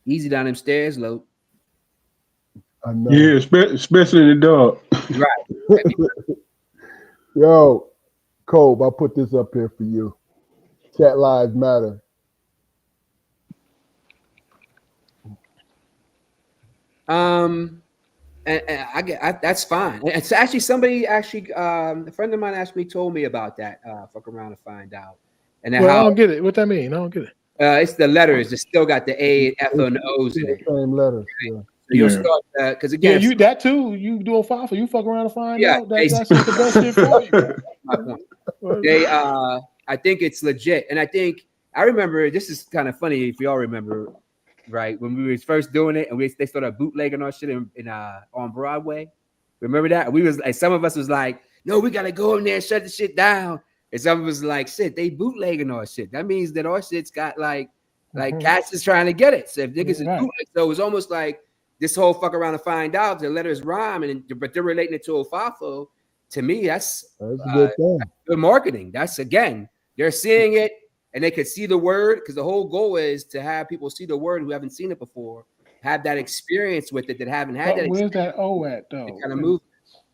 Easy down them stairs, Lo. I know. Yeah, especially in the dark. Right. Yo, Cove, I put this up here for you. Chat Lives Matter. And that's fine. It's actually somebody a friend of mine told me about that. Fuck around and find out. And then Well, I how don't get it. What that mean? I don't get it. it's the letters. It's still got the A, F, and the O's in it. Same letters. Yeah. So you'll Yeah. start because Yeah, again, you that too. You do a file for you. Fuck around and find Yeah, out. That's just the best shit for you. my point. They I think it's legit, and I remember this is kind of funny if y'all remember, right, when we was first doing it and they started bootlegging our shit in on Broadway. Remember that? We was like, some of us was like, no, we gotta go in there and shut the shit down, and some of us was like, shit, they bootlegging our shit. That means that our shit's got like cats is trying to get it. So if niggas is Right. bootleg, so it was almost like this whole fuck around and find out. The letters rhyme, but they're relating it to a FAFO. To me, that's That's a good thing. good marketing. That's again, they're seeing it and they could see the word, because the whole goal is to have people see the word who haven't seen it before, have that experience with it that haven't had But that where's experience. that O at though? Kind of move.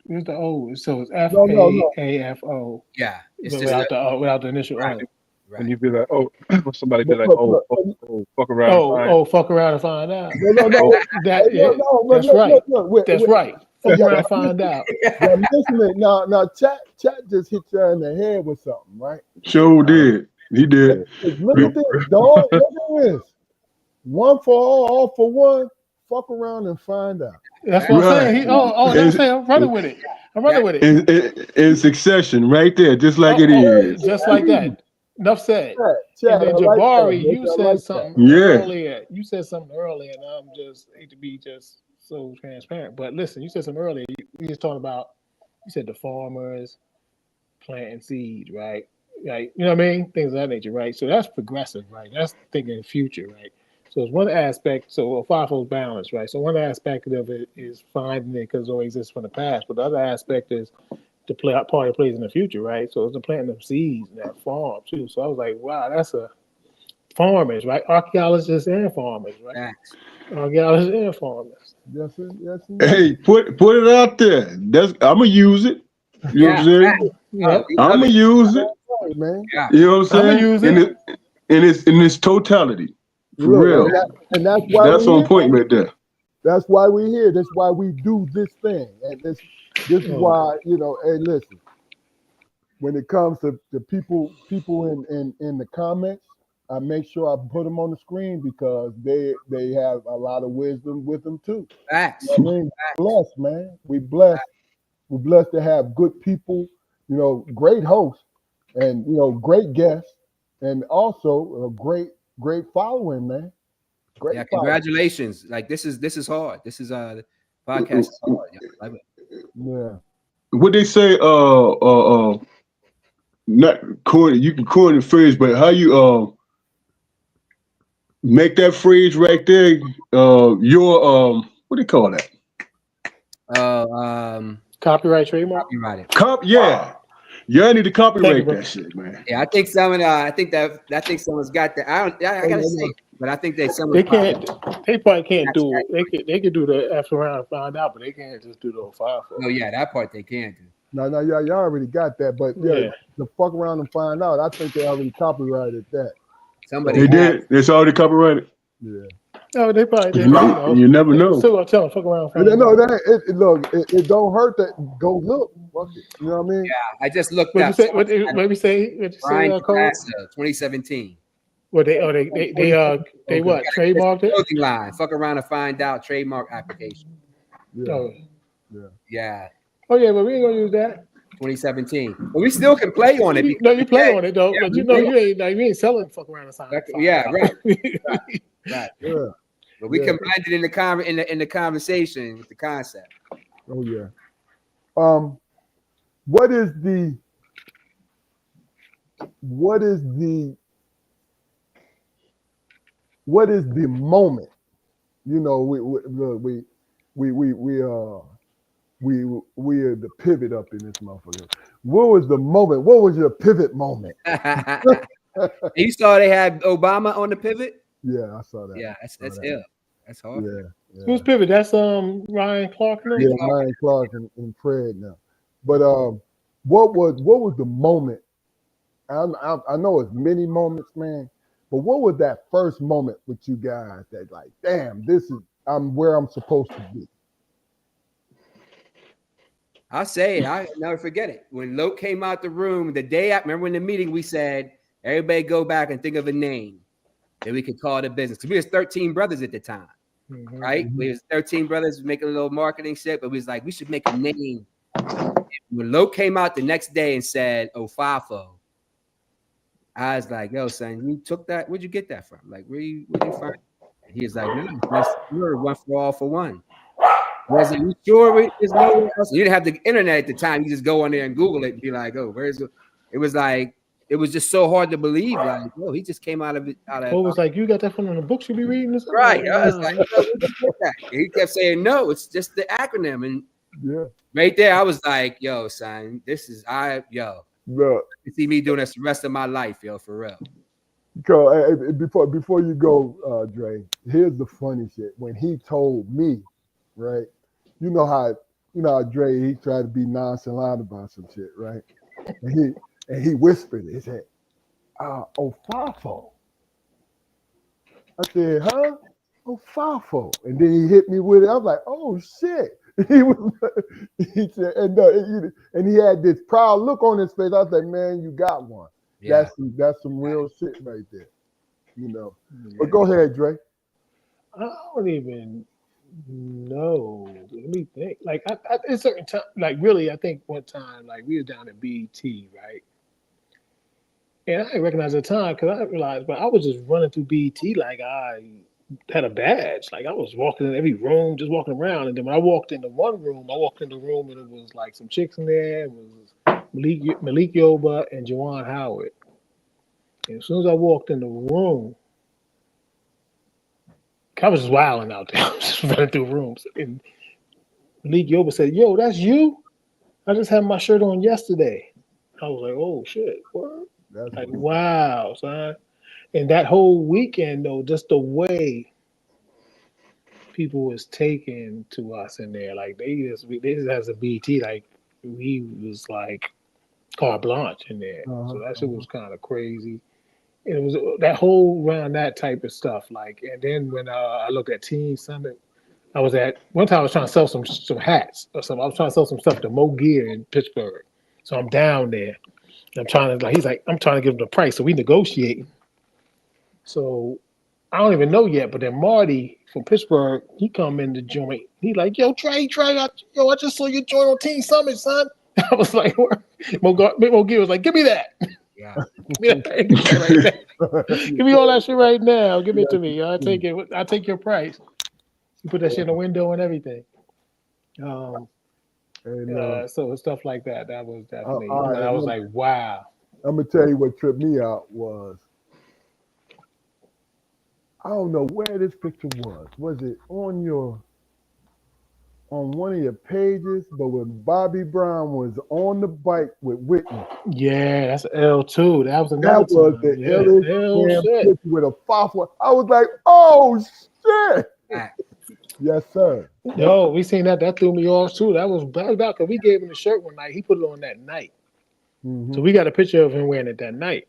Where's the O? So it's No. FAAFO. Yeah, it's just Without the O, without the initial O. And right. you be like, oh, somebody be like, Look, oh, fuck around. and find Oh, fuck around and find out. No. That's right. Look, That's right. Fuck around and find out. Now, listen, now, chat just hit you in the head with something, right? Sure did. He did. Look at this, dog. Look at this. One for all for one. Fuck around and find out. That's what I'm saying. That's what I'm saying. I'm running with it. In succession, right there, just like it is. Just like that. Enough said. Chat, And then I like Jabari, that. you I said like something Yeah. earlier. You said something earlier, and I'm just hate to be just so transparent. But listen, you said something earlier. You just talking about. You said the farmers planting seeds, right? Like, you know what I mean? Things of that nature, right? So that's progressive, right? That's thinking future, right? So it's one aspect. So a FIFO balance, right? So one aspect of it is finding it because it always exists from the past, but the other aspect is to play out part it plays in the future, right? So it's the planting of seeds in that farm too. So I was like, wow, that's a farmers, right? Archaeologists and farmers, right? Facts. Archaeologists and farmers. Yes, yes. Hey, put it out there. I'm gonna use it. You know what I'm saying? Yeah. I'm gonna use it. Right, man. Yeah. You know what I'm I'ma saying? use it. In its totality. For Look, real. and that's why That's we're on here. point right there. That's why we're here. That's why we do this thing. And this is why, hey, listen, when it comes to the people in the comments, I make sure I put them on the screen because they have a lot of wisdom with them too. Facts. I mean, blessed, man. We blessed. We're blessed to have good people, great hosts and, great guests and also a great following, man. Great Yeah, following. congratulations. Like this is hard. This is the podcast is hard. Yeah, I love it. Yeah. What they say, not coin, you can coin the phrase, but how you make that phrase right there, your what do you call that? Copyright trademark. Copyright it. Yeah. Yeah, I need to Thank you, copyright bro. that shit, man. Yeah, I think someone. I think someone's got that. I gotta say, but I think someone. They can't. They probably can't do it. They could do the after round and find out, but they can't just do the FIFO. Oh yeah, that part they can do. No, y'all already got that, but Yeah. the fuck around and find out. I think they already copyrighted that. Somebody They did. It's already copyrighted. Yeah. Oh, they probably did. You never know. So I'll tell them, fuck around. And no, it don't hurt that. Go look. Fuck it. You know what I mean? I just looked What you up. say? What you say? Brian Cole? Cassa, 2017. What they what? Trademarked it? Clothing line. Fuck around and find out. Trademark application. Yeah. Oh. Yeah, Oh yeah, but we ain't gonna use that. 2017. But we still can play on it. No, you play on it though, Yeah, but we you know play you ain't selling fuck around and find out. Yeah, right. Right. Yeah. But we Yeah. can blend it in the conversation with the concept. Oh yeah. What is the moment? we are the pivot up in this motherfucker. What was the moment? What was your pivot moment? You saw they had Obama on the pivot? Yeah, I saw that. Yeah, that's that. ill. That's hard. Yeah. Who's pivot? That's Ryan Clark. No? Yeah, Ryan Clark and Fred now. But what was the moment? I know it's many moments, man. But what was that first moment with you guys that like, damn, I'm where I'm supposed to be? I'll say it. I'll never forget it. When Loke came out the room, the day I remember in the meeting, we said, everybody go back and think of a name that we could call it a business. Because we was 13 brothers at the time, right? We was 13 brothers making a little marketing shit, but we was like, we should make a name. When Loke came out the next day and said, Ofafo, I was like, yo, son, you took that? Where'd you get that from? Like, where'd you find it? He was like, no, that's one for all for one. I was like, you sure there's nowhere else? You didn't have the internet at the time. You just go on there and Google it and be like, oh, where's it? It was like, it was just so hard to believe. Like, oh, he just came out of it. It was like, you got that from the books you be reading? Right. I was like, where'd you get that? And he kept saying, no, it's just the acronym. And right there, I was like, yo, son, this is, Look, you see me doing this the rest of my life, yo, for real. Before you go, Dre, here's the funny shit. When he told me, right, you know how Dre, he tried to be nonchalant about some shit, right? And he whispered it. He said, Ofafo. I said, huh? Ofafo. And then he hit me with it. I was like, oh shit. He said, and he had this proud look on his face. I was like, man, you got one. Yeah. That's some real shit right there. You know. Yeah. But go ahead, Dre. I don't even know. Let me think. Like at a certain time, like really, I think one time, like we were down at BET, right? And I didn't recognize at the time because I realized, but I was just running through BET like I had a badge. Like I was walking in every room, just walking around. And then when I walked into one room, and it was like some chicks in there. It was Malik Yoba and Juwan Howard. And as soon as I walked in the room, I was just wilding out there. I was just running through rooms. And Malik Yoba said, yo, that's you? I just had my shirt on yesterday. I was like, oh, shit. What? Like, wow, son. And that whole weekend, though, just the way people was taken to us in there, like they just as a BT, like we was like carte blanche in there. So that shit was kind of crazy. And it was that whole around that type of stuff. Like, and then when I looked at Teen Summit, I was trying to sell some hats or something. I was trying to sell some stuff to Mo Gear in Pittsburgh. So I'm down there. I'm trying to I'm trying to give him the price. So we negotiating. So I don't even know yet, but then Marty from Pittsburgh, he come in the joint. He like, yo, Trey, I just saw you join on Teen Summit, son. I was like, Mo Gear was like, give me that. Yeah. Give me all that shit right now. Give it to me. I'll take it. I'll take your price. You put that shit in the window and everything. So stuff like that. That was definitely. I was like, wow. I'm gonna tell you what tripped me out was. I don't know where this picture was. Was it on one of your pages? But when Bobby Brown was on the bike with Whitney. Yeah, that's L2. That was another time. The L with a Ofafo. I was like, oh shit. Yes, sir. Yo, we seen that. That threw me off too. That was bad about because we gave him the shirt one night. He put it on that night. So we got a picture of him wearing it that night.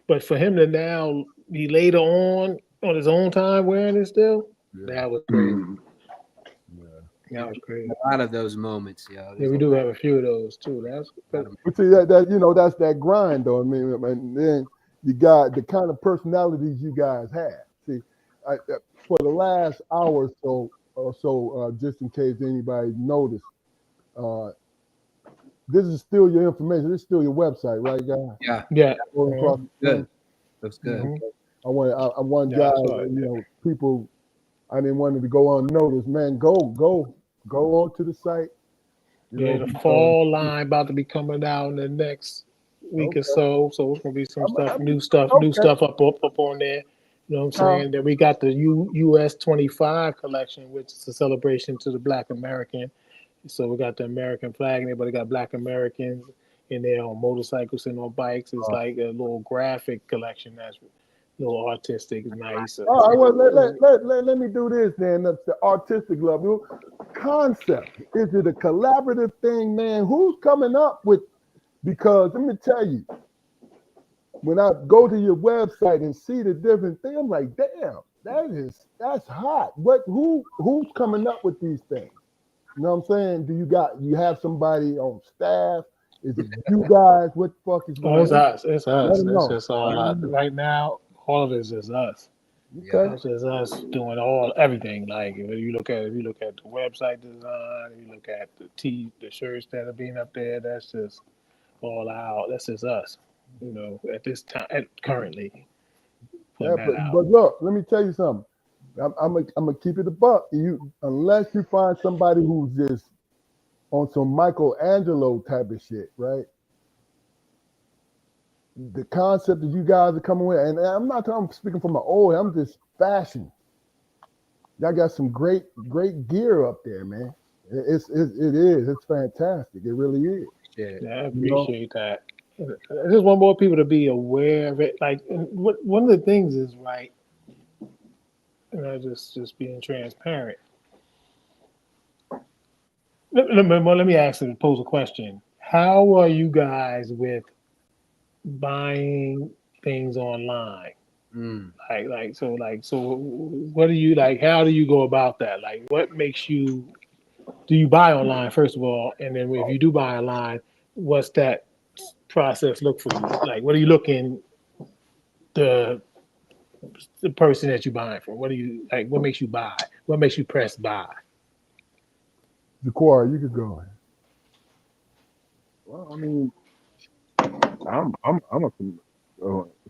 But for him to now be later on his own time wearing it still, that was crazy. That was crazy. A lot of those moments, yo. Yeah, we do have a few of those too. But see that's that grind though. I mean, and then you got the kind of personalities you guys have. See, for the last hour or so, just in case anybody noticed, this is still your information. This is still your website, right, guys? Yeah. Good. That's good. I want guys, people. I didn't want it to go unnoticed. Man, go on to the site. The fall line about to be coming out in the next week or so. So it's gonna be some new stuff up on there. You know what I'm saying? Then we got the US 25 collection, which is a celebration to the Black American. So we got the American flag in there, but it got Black Americans in there on motorcycles and on bikes. It's like a little graphic collection that's a little artistic, nice. All right, well, let me do this then. That's the artistic level. Concept. Is it a collaborative thing, man? Who's coming up with? Because let me tell you, when I go to your website and see the different things, I'm like, damn, that's hot. Who's coming up with these things? You know what I'm saying? Do you have somebody on staff? Is it you guys? What the fuck is Oh, going it's on? us. It's us. Let 'em It's know. just all us. Right now, all of it is just us. Okay. It's just us doing everything. Like if you look at the website design, if you look at the shirts that are being up there, that's just all out. That's just us. You know, at this time, currently Yeah, putting that out. but look, let me tell you something. I'm gonna keep it a buck. Unless you find somebody who's just on some Michelangelo type of shit, right? The concept that you guys are coming with, and I'm speaking from my old, I'm just fashion. Y'all got some great gear up there, man. It's fantastic. It really is. Yeah. Yeah, I appreciate that. I just want more people to be aware of it. Like, one of the things is right. Just being transparent. Let me ask and pose a question. How are you guys with buying things online? So what do you like? How do you go about that? Like, what makes you? Do you buy online first of all, and then if you do buy online, what's that process look for you? Like, what are you looking the person that you're buying for? What do you like? What makes you buy? What makes you press buy? Jacquard, you could go. Well, I mean,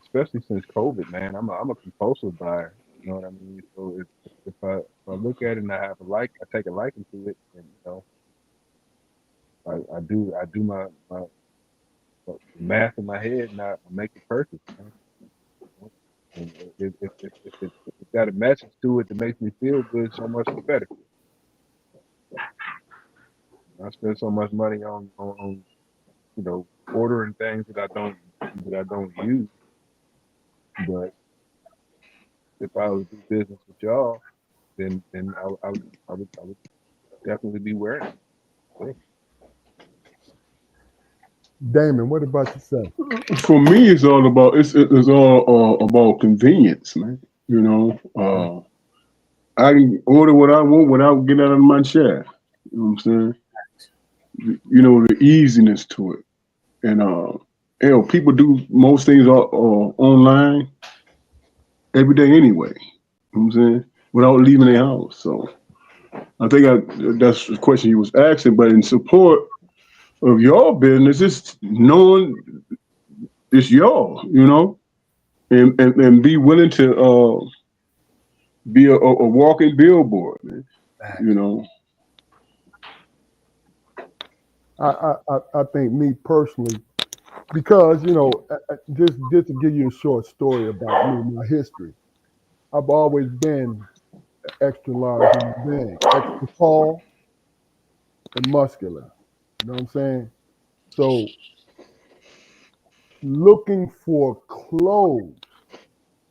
especially since COVID, man. I'm a compulsive buyer. You know what I mean? So if I look at it and I take a liking to it, and I do my math in my head, and I make the purchase. Man. And if it's got a message to it that makes me feel good, so much the better. I spend so much money on ordering things that I don't use. But if I was to do business with y'all, then I would definitely be wearing it. Damon, what about yourself? For me, it's all about it's all about convenience, man. You know, I can order what I want without getting out of my chair. You know what I'm saying? You know, the easiness to it, and people do most things online every day anyway. You know what I'm saying? Without leaving their house. So I think that's the question you was asking. But in support of your business, it's knowing it's y'all, you know, and be willing to be a walking billboard, man. You know. I think me personally, because just to give you a short story about me, my history. I've always been extra large human being, extra tall and muscular. You know what I'm saying? So looking for clothes.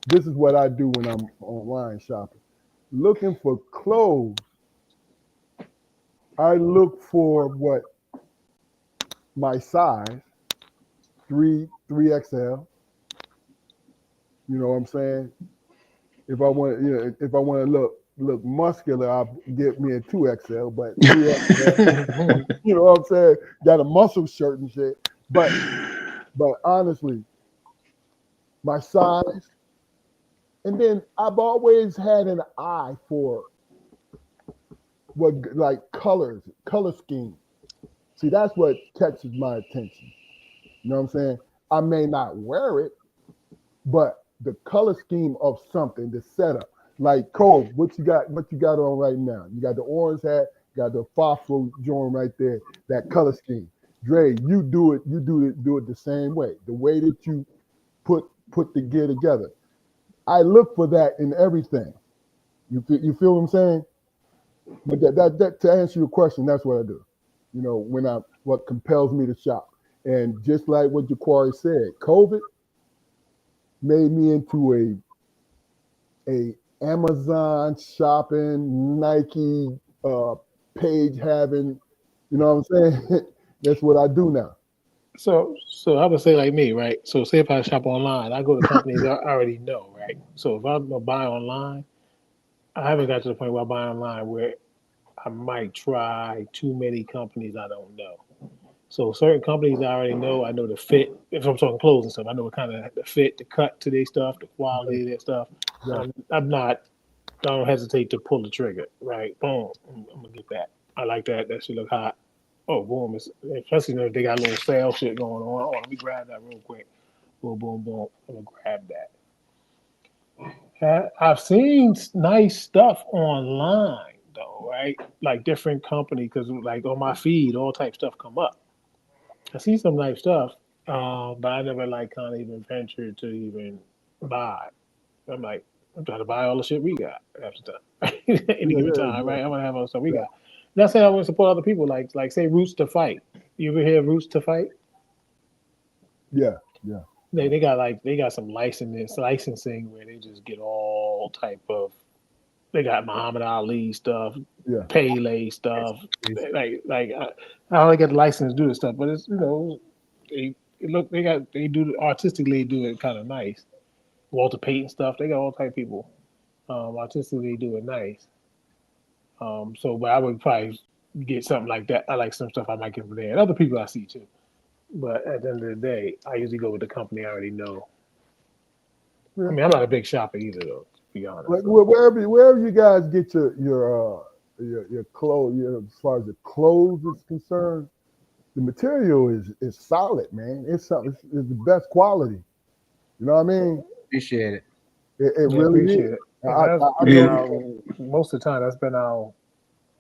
This is what I do when I'm online shopping. Looking for clothes. I look for what my size, 3XL. You know what I'm saying? If I want, to look muscular, I'll get me a 2XL. But 3XL, you know what I'm saying? Got a muscle shirt and shit. But honestly, my size, and then I've always had an eye for what like color scheme. See, that's what catches my attention. You know what I'm saying? I may not wear it, but the color scheme of something, the setup. Like Cole, what you got on right now? You got the orange hat, got the phosphor joint right there, that color scheme. Dre, you do it the same way. The way that you put the gear together. I look for that in everything. You feel what I'm saying? But that to answer your question, that's what I do. You know, what compels me to shop. And just like what Jaquari said, COVID made me into a Amazon shopping, Nike page having, you know what I'm saying? That's what I do now. So I would say like me, right? So say if I shop online, I go to companies I already know, right? So if I'm gonna buy online, I haven't got to the point where I buy online where I might try too many companies I don't know. So certain companies I already know, I know the fit. If I'm talking clothes and stuff, I know what kind of the fit, the cut to their stuff, the quality of their stuff. Yeah. I'm not. I don't hesitate to pull the trigger. Right, boom, I'm gonna get that. I like that. That should look hot. Oh, boom! Especially if they got a little sale shit going on. Oh, let me grab that real quick. Boom, boom, boom. I'm gonna grab that. I've seen nice stuff online though, right? Like different company, because like on my feed, all type stuff come up. I see some nice stuff, but I never like kind of even ventured to even buy. I'm like, I'm trying to buy all the shit we got half the time, any given time, right? I want to have all the stuff we got. Not saying I want to support other people, like say Roots to Fight. You ever hear Roots to Fight? Yeah. They got some licensing where they just get all type of. They got Muhammad Ali stuff, Yeah. Pele stuff. I don't get the license to do this stuff, but it's they do artistically do it kind of nice. Walter Payton stuff. They got all type of people. Artistically do it nice. But I would probably get something like that. I like some stuff I might get from there, and other people I see too. But at the end of the day, I usually go with the company I already know. I mean, I'm not a big shopper either, though. To be honest. Like wherever you guys get your clothes, as far as the clothes is concerned, the material is solid, man. It's the best quality. You know what I mean? Appreciate it. It really is. Appreciate it. Most of the time, that's been our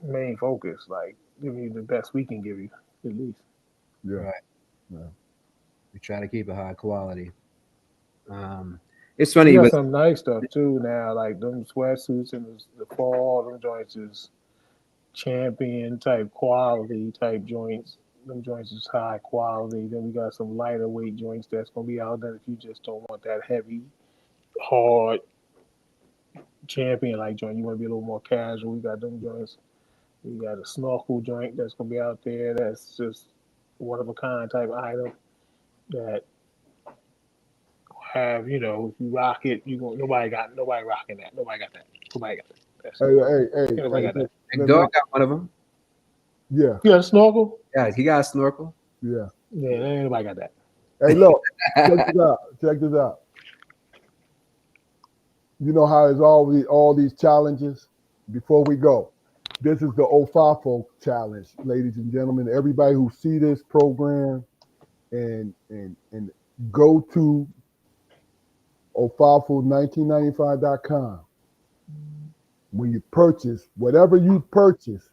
main focus. Like, give you the best we can give you, at least. Yeah. Right. Yeah. We try to keep it high quality. It's funny. You got But some nice stuff too now, like them sweatsuits and the fall. Them joints is champion type quality type joints. Them joints is high quality. Then we got some lighter weight joints that's gonna be out there if you just don't want that heavy, hard champion like joint. You want to be a little more casual. We got them joints. We got a snorkel joint that's gonna be out there. That's just one of a kind type item that have, if you rock it, nobody rocking that. Nobody got that. Nobody got that. Nobody got that. Big Dog got one of them. Yeah. You got a snorkel? Yeah, he got a snorkel. Yeah. Yeah, ain't nobody got that. Hey, look, check this out. You know how it's all these challenges? Before we go, this is the OFAFO challenge, ladies and gentlemen. Everybody who see this program and go to OFAFO1995.com. When you purchase, whatever you purchase,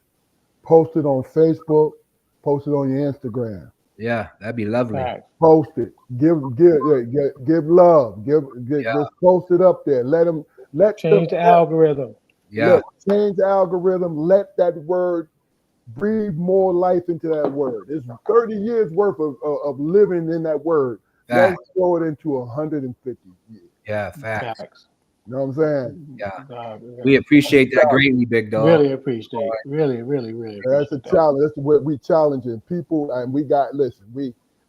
post it on Facebook, post it on your Instagram. Yeah, that'd be lovely. Right. Post it. Give love. Just post it up there. Change the algorithm. Yeah. Change the algorithm. Let that word breathe more life into that word. It's 30 years worth of living in that word. Facts. Let's throw it into 150 years. Yeah, facts. You know what I'm saying? Yeah. We appreciate that greatly, Big Dog. Really appreciate it. Really, really, really. That's a challenge. That's what we challenging people, and we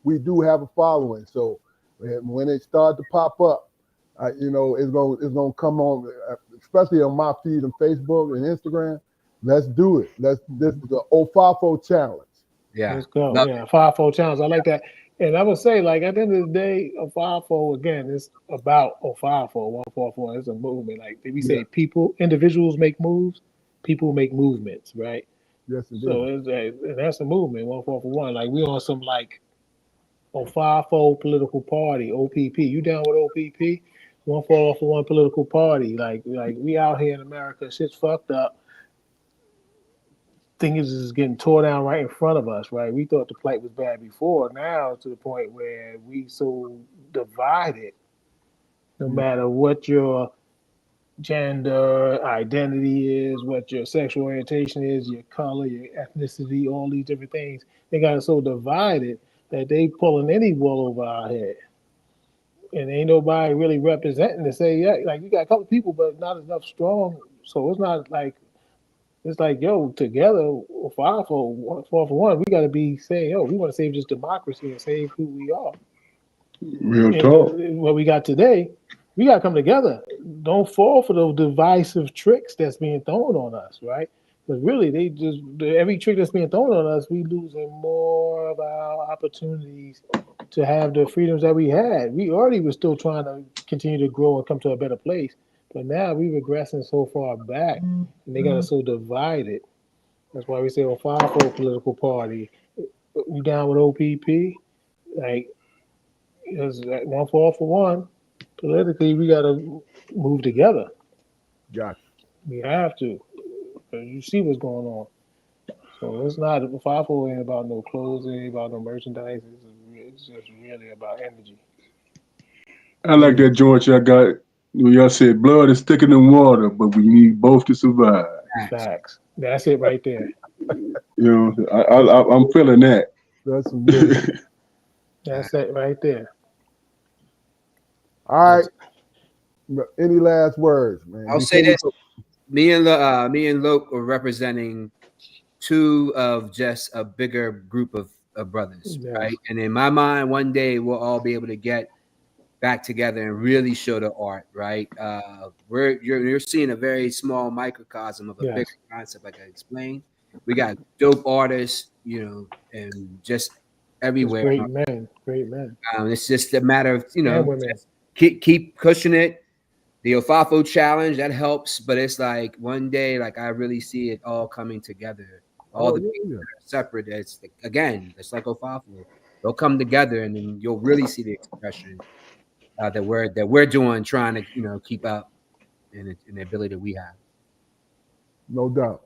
we do have a following. So when it start to pop up, it's gonna come on, especially on my feed on Facebook and Instagram. Let's do it. This is the OFAFO challenge. Yeah. Let's go. Yeah, 5-4 challenge. I like that. And I would say, like, at the end of the day, a 5-4, again, it's about 5-4, 1-4-4. It's a movement. Like we say, individuals make moves, people make movements, right? Yes, it So and that's a movement, 1-4-1. Like we on some like 5-4 political party, OPP. You down with OPP? 1-4-1 political party. Like we out here in America, shit's fucked up. Things is getting tore down right in front of us, right? We thought the plight was bad before. Now to the point where we so divided, no matter what your gender, identity is, what your sexual orientation is, your color, your ethnicity, all these different things. They got us so divided that they pulling any wool over our head. And ain't nobody really representing to say, yeah, like you got a couple people, but not enough strong. So it's not like, it's like, yo, together, four for one, we got to be saying, yo, we want to save this democracy and save who we are. Real talk. What we got today, we got to come together. Don't fall for those divisive tricks that's being thrown on us, right? Because really, every trick that's being thrown on us, we losing more of our opportunities to have the freedoms that we had. We already were still trying to continue to grow and come to a better place, but now we regressing so far back, and they got us so divided. That's why we say, well, 5-4 political party. We down with OPP, like. Because one for all for one, politically, we got to move together. Gotcha. We have to. You see what's going on. So it's not 5-4 ain't about no clothes, it ain't about no merchandise. It's just really about energy. I like that joint y'all got. When y'all said blood is thicker than water, but we need both to survive. Facts. That's it right there. You know, I'm feeling that. That's some good. That's it right there. All right. Any last words, man? I'll say this: me and Loke are representing two of just a bigger group of brothers, Yes. right? And in my mind, one day we'll all be able to get back together and really show the art, right? You're seeing a very small microcosm of a Yes. bigger concept, like I explained. We got dope artists, you know, and just everywhere. Great men. It's just a matter of, you know, And women. keep pushing it. The Ofafo challenge, that helps, but it's like one day, like I really see it all coming together. All the people that are separate. It's like, again, it's like Ofafo. They'll come together, and then you'll really see the expression that we're doing, trying to, you know, keep up in the ability that we have. No doubt.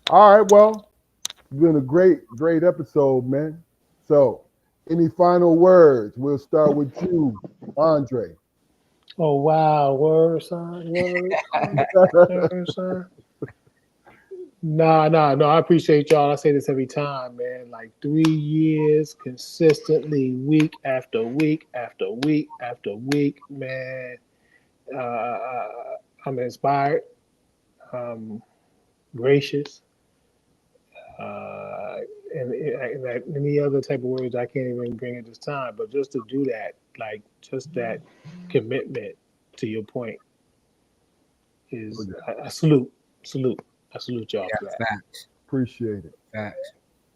All right, well, it's been a great episode, man. So, any final words? We'll start with you, Andre. Oh, wow. Word, son. Word, son. No. I appreciate y'all. I say this every time, man. Like 3 years consistently, week after week after week after week, man. I'm inspired, gracious, and any other type of words I can't even bring at this time. But just to do that, like just that commitment to your point is I salute. I salute y'all for that. Facts. Appreciate it. Facts.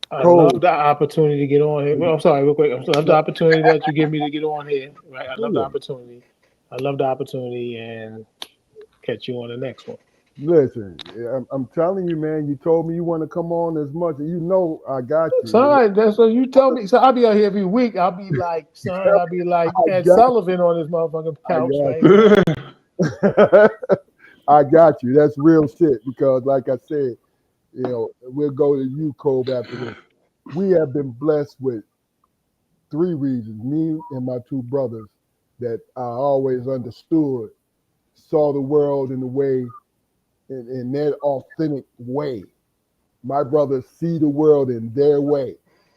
I love the opportunity to get on here. Well, I'm sorry, real quick. I love the opportunity that you give me to get on here. Right, I love the opportunity. And catch you on the next one. Listen, I'm telling you, man. You told me you want to come on as much, and you know I got you. Son, that's what you tell me. So I'll be out here every week. I'll be like Ed Sullivan on this motherfucking couch, right? I got you. That's real shit. Because, like I said, you know, we'll go to you, Kobe, after this. We have been blessed with 3 reasons. Me and my 2 brothers that I always understood, saw the world in the way, in their authentic way. My brothers see the world in their way,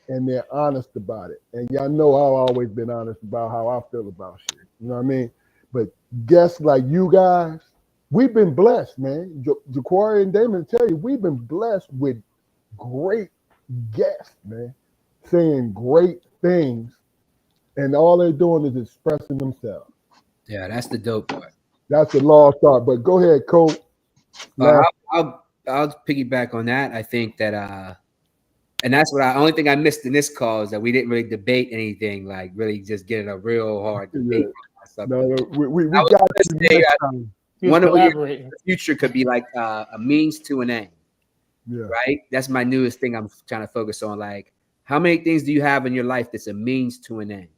and they're honest about it. And y'all know I've always been honest about how I feel about shit. You know what I mean? But guests like you guys, we've been blessed, man. Jaquari and Damon tell you, we've been blessed with great guests, man, saying great things, and all they're doing is expressing themselves. Yeah, that's the dope part. That's the lost art. But go ahead, Coach. I'll piggyback on that. I think that, and that's what only thing I missed in this call is that we didn't really debate anything, like really just getting a real hard debate. Yeah. No, we got you next time. One of the future could be like a means to an end. Yeah. Right? That's my newest thing I'm trying to focus on. Like, how many things do you have in your life that's a means to an end?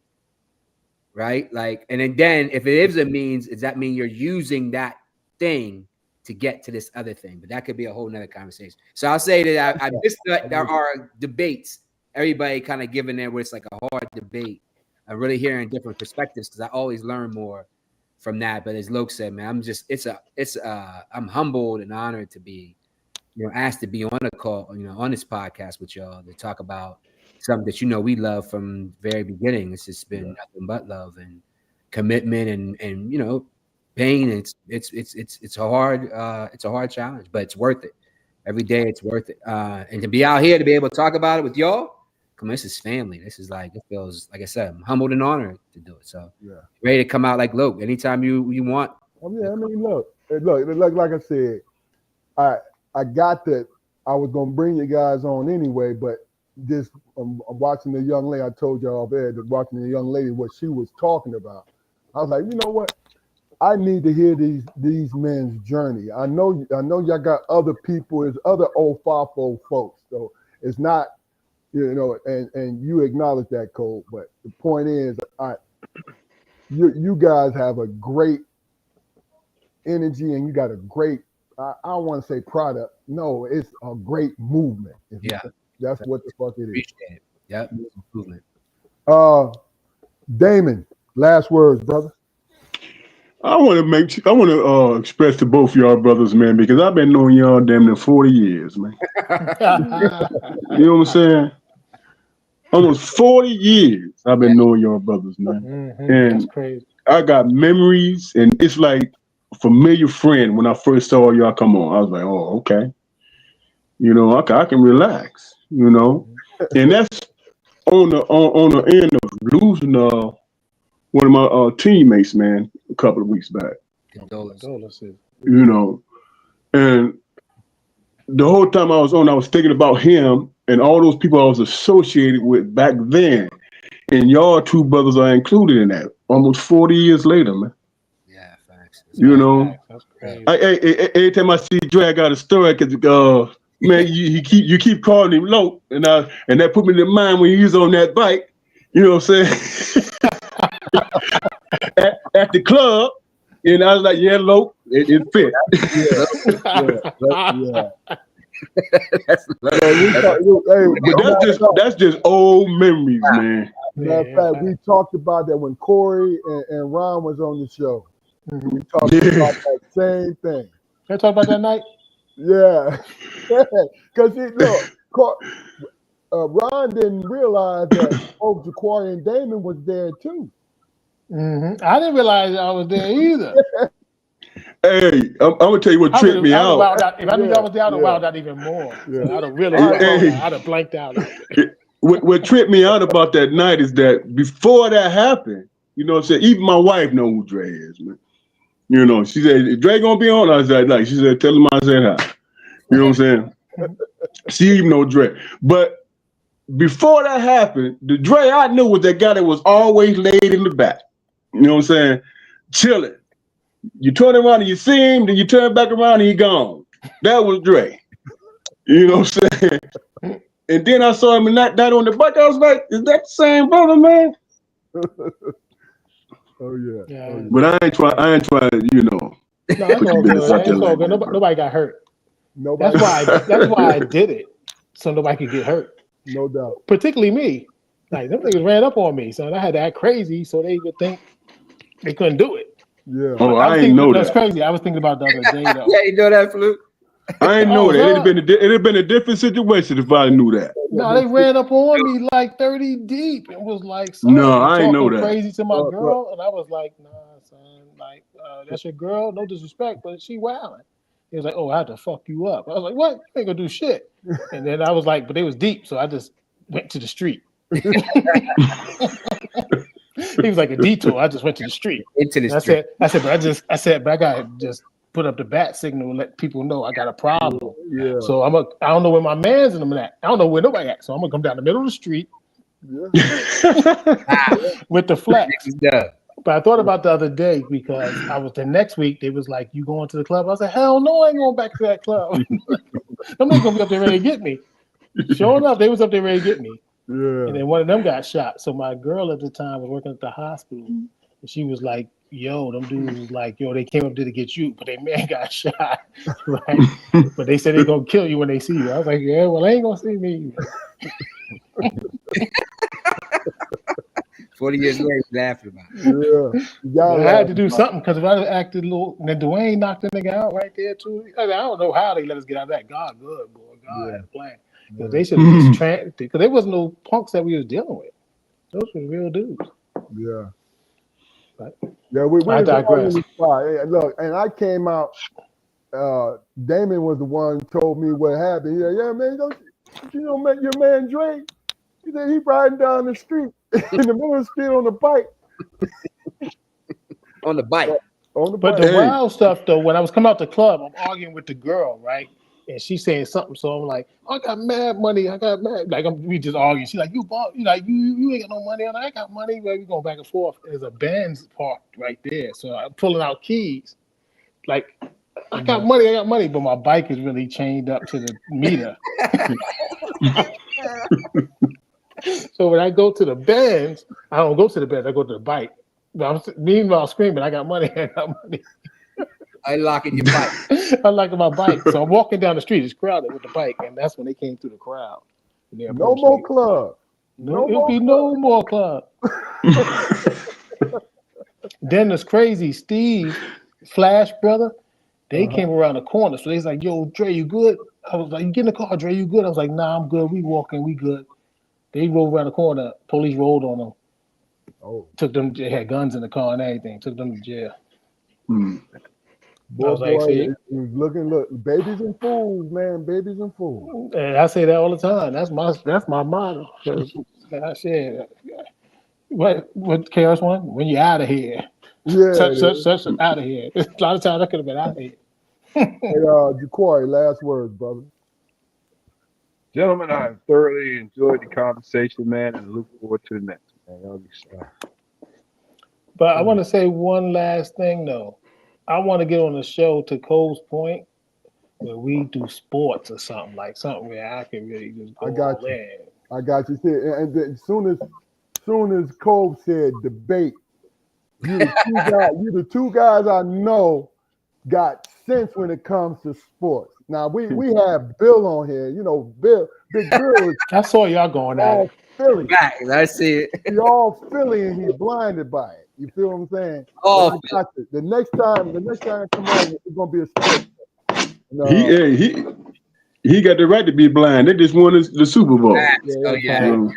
Right? Like, and then if it is a means, does that mean you're using that thing to get to this other thing? But that could be a whole nother conversation. So I'll say that I missed that there are debates, everybody kind of giving there where it's like a hard debate. I'm really hearing different perspectives because I always learn more from that. But as Luke said, man, I'm humbled and honored to be, asked to be on a call, on this podcast with y'all to talk about something that we love from the very beginning. It's just been nothing but love and commitment and pain. It's a hard challenge, but it's worth it. Every day it's worth it. And to be out here to be able to talk about it with y'all, come on, this is family. This is it feels, like I said, I'm humbled and honored to do it. So ready to come out like Luke anytime you want. I mean, look, like I said, I got that I was gonna bring you guys on anyway, but just I'm watching the young lady. I told y'all off air that watching the young lady what she was talking about. I was like, you know what? I need to hear these men's journey. I know y'all got other people, there's other old FAFO folks. So it's not, and you acknowledge that, Cole. But the point is, you guys have a great energy and you got a great, I don't want to say product. No, it's a great movement. That's what the fuck it is. Appreciate it. Yep, movement. Damon, last words, brother. I want to express to both y'all brothers, man, because I've been knowing y'all damn near 40 years, man. You know what I'm saying? Almost 40 years I've been knowing y'all brothers, man. Mm-hmm. And That's crazy. I got memories, and it's like a familiar friend when I first saw y'all come on. I was like, oh, okay. I can relax, And that's on the end of losing one of my teammates, man, a couple of weeks back. Condolences. And the whole time I was thinking about him and all those people I was associated with back then. And y'all two brothers are included in that almost 40 years later, man. Yeah, facts. That's crazy. Every time I see Dre, I got a story because man, you keep calling him Loc, and that put me in mind when he was on that bike. You know what I'm saying? at the club, and I was like, yeah, Loc, it fit. That's just old memories, man. Matter of fact, we talked about that when Corey and Ron was on the show. We talked about that same thing. They talk about that night? Yeah. Because Ron didn't realize that both Jaquari and Damon was there too. Mm-hmm. I didn't realize I was there either. Hey, I'm gonna tell you what tripped me out. If I knew y'all was there, I'd have wowed out even more. Yeah. I'd have really, I'd have blanked out. What tripped me out about that night is that before that happened, what I'm saying, even my wife know who Dre is, man. She said, is Dre gonna be on? I said, she said, tell him I said hi. You know what I'm saying? She even know Dre. But before that happened, the Dre I knew was that guy that was always laid in the back. You know what I'm saying? Chilling. You turn around and you see him, then you turn back around and he gone. That was Dre. You know what I'm saying? And then I saw him that on the bike. I was like, is that the same brother, man? Oh yeah. But I ain't trying, No, it's all good. Nobody got hurt. Nobody. That's why I did it, so nobody could get hurt. No doubt. Particularly me. Like them niggas ran up on me, so I had to act crazy so they would think they couldn't do it. Yeah. Oh, I ain't know that. That's crazy. I was thinking about the other day though. Yeah, you know that, Fluke? I ain't know that. It'd have been a different situation if I knew that. No, they ran up on me like 30 deep. It was like, no, I ain't know that. Crazy to my girl, and I was like, nah, son, like that's your girl. No disrespect, but she wilding. He was like, oh, I had to fuck you up. I was like, what? You ain't gonna do shit. And then I was like, but they was deep, so I just went to the street. He was like a detour. I just went to the street. Into the street. I said, but I gotta just put up the bat signal and let people know I got a problem. Yeah. So I don't know where my man's in them at. I don't know where nobody at. So I'm gonna come down the middle of the street with the flex. But I thought about the other day because I was the next week. They was like, "You going to the club?" I was like, "Hell no, I ain't going back to that club. I'm not gonna be up there ready to get me." Sure enough, they was up there ready to get me. Yeah. And then one of them got shot. So my girl at the time was working at the hospital, and she was like, "Yo, them dudes was like, yo, they came up there to get you, but they man got shot, right? But they said they gonna kill you when they see you." I was like, "Yeah, well, they ain't gonna see me." 40 years later, he's laughing about it. Yeah, you gotta I had to laugh do about something because if I acted a little, then Dwayne knocked the nigga out right there too. I don't know how they let us get out of that. God, good boy, God had a plan. Because they should have just because there wasn't no punks that we was dealing with. Those were real dudes. Yeah. But Yeah, we I was all digress. in the spot. Hey, look, and I came out. Damon was the one who told me what happened. Yeah, man, don't you know, man, your man Dre? He said he riding down the street in the middle of the street on the bike. On the bike. On the But bike. the wild stuff though, when I was coming out the club, I'm arguing with the girl, right? And she's saying something, so I'm like, I got mad money. I got mad. Like we just arguing. She's like, you bought, you ain't got no money. And I got money. But we going back and forth. There's a Benz parked right there, so I'm pulling out keys. Like, I got money, but my bike is really chained up to the meter. So when I go to the Benz, I don't go to the Benz. I go to the bike. But meanwhile, screaming, I got money. I got money. I locking your bike. I like my bike. So I'm walking down the street. It's crowded with the bike. And that's when they came through the crowd. No more club. No, it'll be no more club. Then this crazy Steve, Flash brother, they came around the corner. So they was like, yo, Dre, you good? I was like, you get in the car, Dre, you good? I was like, nah, I'm good. We walking, we good. They rolled around the corner. Police rolled on them. Oh, Took them, they had guns in the car and everything. Took them to jail. boy, I was like, see? it was look, babies and fools, man, babies and fools. And I say that all the time. That's my motto. 'Cause like I said, what KRS One? When you're out of here. Yeah. Such out of here. A lot of times I could have been out of here. Hey, Jaquari, last words, brother. Gentlemen, I thoroughly enjoyed the conversation, man, and look forward to the next, man. Y'all be safe. But I want to say one last thing though. I want to get on the show to Cole's point where we do sports or something where I can really just go I got all you. in. I got you. See, and then as soon as Cole said debate, you the two guys I know got sense when it comes to sports. Now we have Bill on here. You know, Big Bill is I saw y'all going at all it. Philly. Right, I see it. He's all Philly and he's blinded by it. You feel what I'm saying? Oh, But I got you. The next time I come on, it's gonna be a sports show. He got the right to be blind. They just won the Super Bowl. Yeah. So,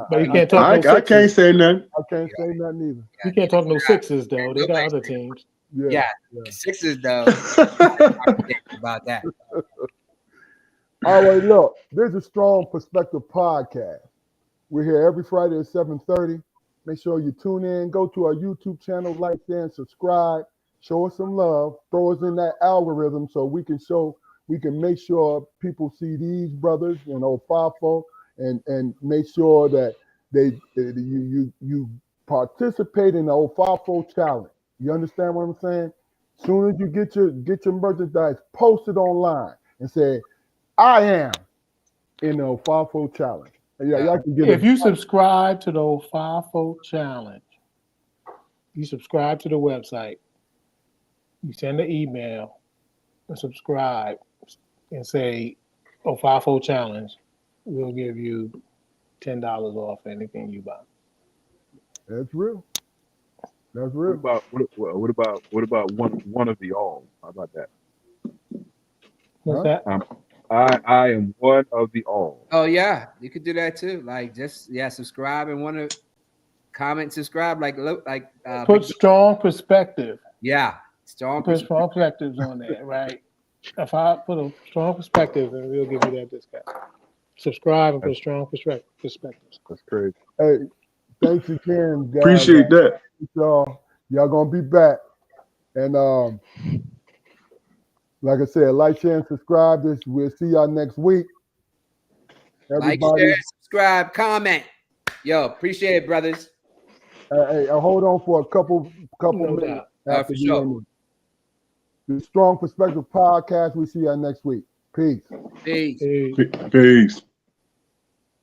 But you can't talk no I can't Sixers. say nothing. I can't say nothing either. You can't talk no Sixers though. They got other teams. Yeah. Sixers though. About that. All right, look, there's a Strong Perspective podcast. We're here every Friday at 7:30. Make sure you tune in. Go to our YouTube channel, like, share, and subscribe. Show us some love. Throw us in that algorithm so we can make sure people see these brothers, you know, FAFO, and make sure that you participate in the OFAFO challenge. You understand what I'm saying? As soon as you get your merchandise, post it online and say, I am in the OFAFO challenge. Yeah, y'all can get If you subscribe to the OFAFO challenge, you subscribe to the website, you send an email and subscribe and say OFAFO challenge, we'll give you $10 off anything you buy. That's real. That's What real. about one of the all? How about that? What's Huh? that? I am one of the all. Oh yeah, you could do that too. Like just subscribe and want to comment, subscribe. Put Strong Perspective. Yeah, strong. Put Strong Perspectives on there, right? If I put a Strong Perspective, then we'll give you that discount. Subscribe and put Strong Perspectives. That's crazy. Hey, thanks again, guys. Appreciate that. Y'all gonna be back. And like I said, like, share, and subscribe. We'll see y'all next week. Like, share, subscribe, comment. Yo, appreciate it, brothers. Hey, hold on for a couple No minutes doubt. after For sure. we end the Strong Perspective podcast. We see y'all next week. Peace. Peace. Hey. Peace.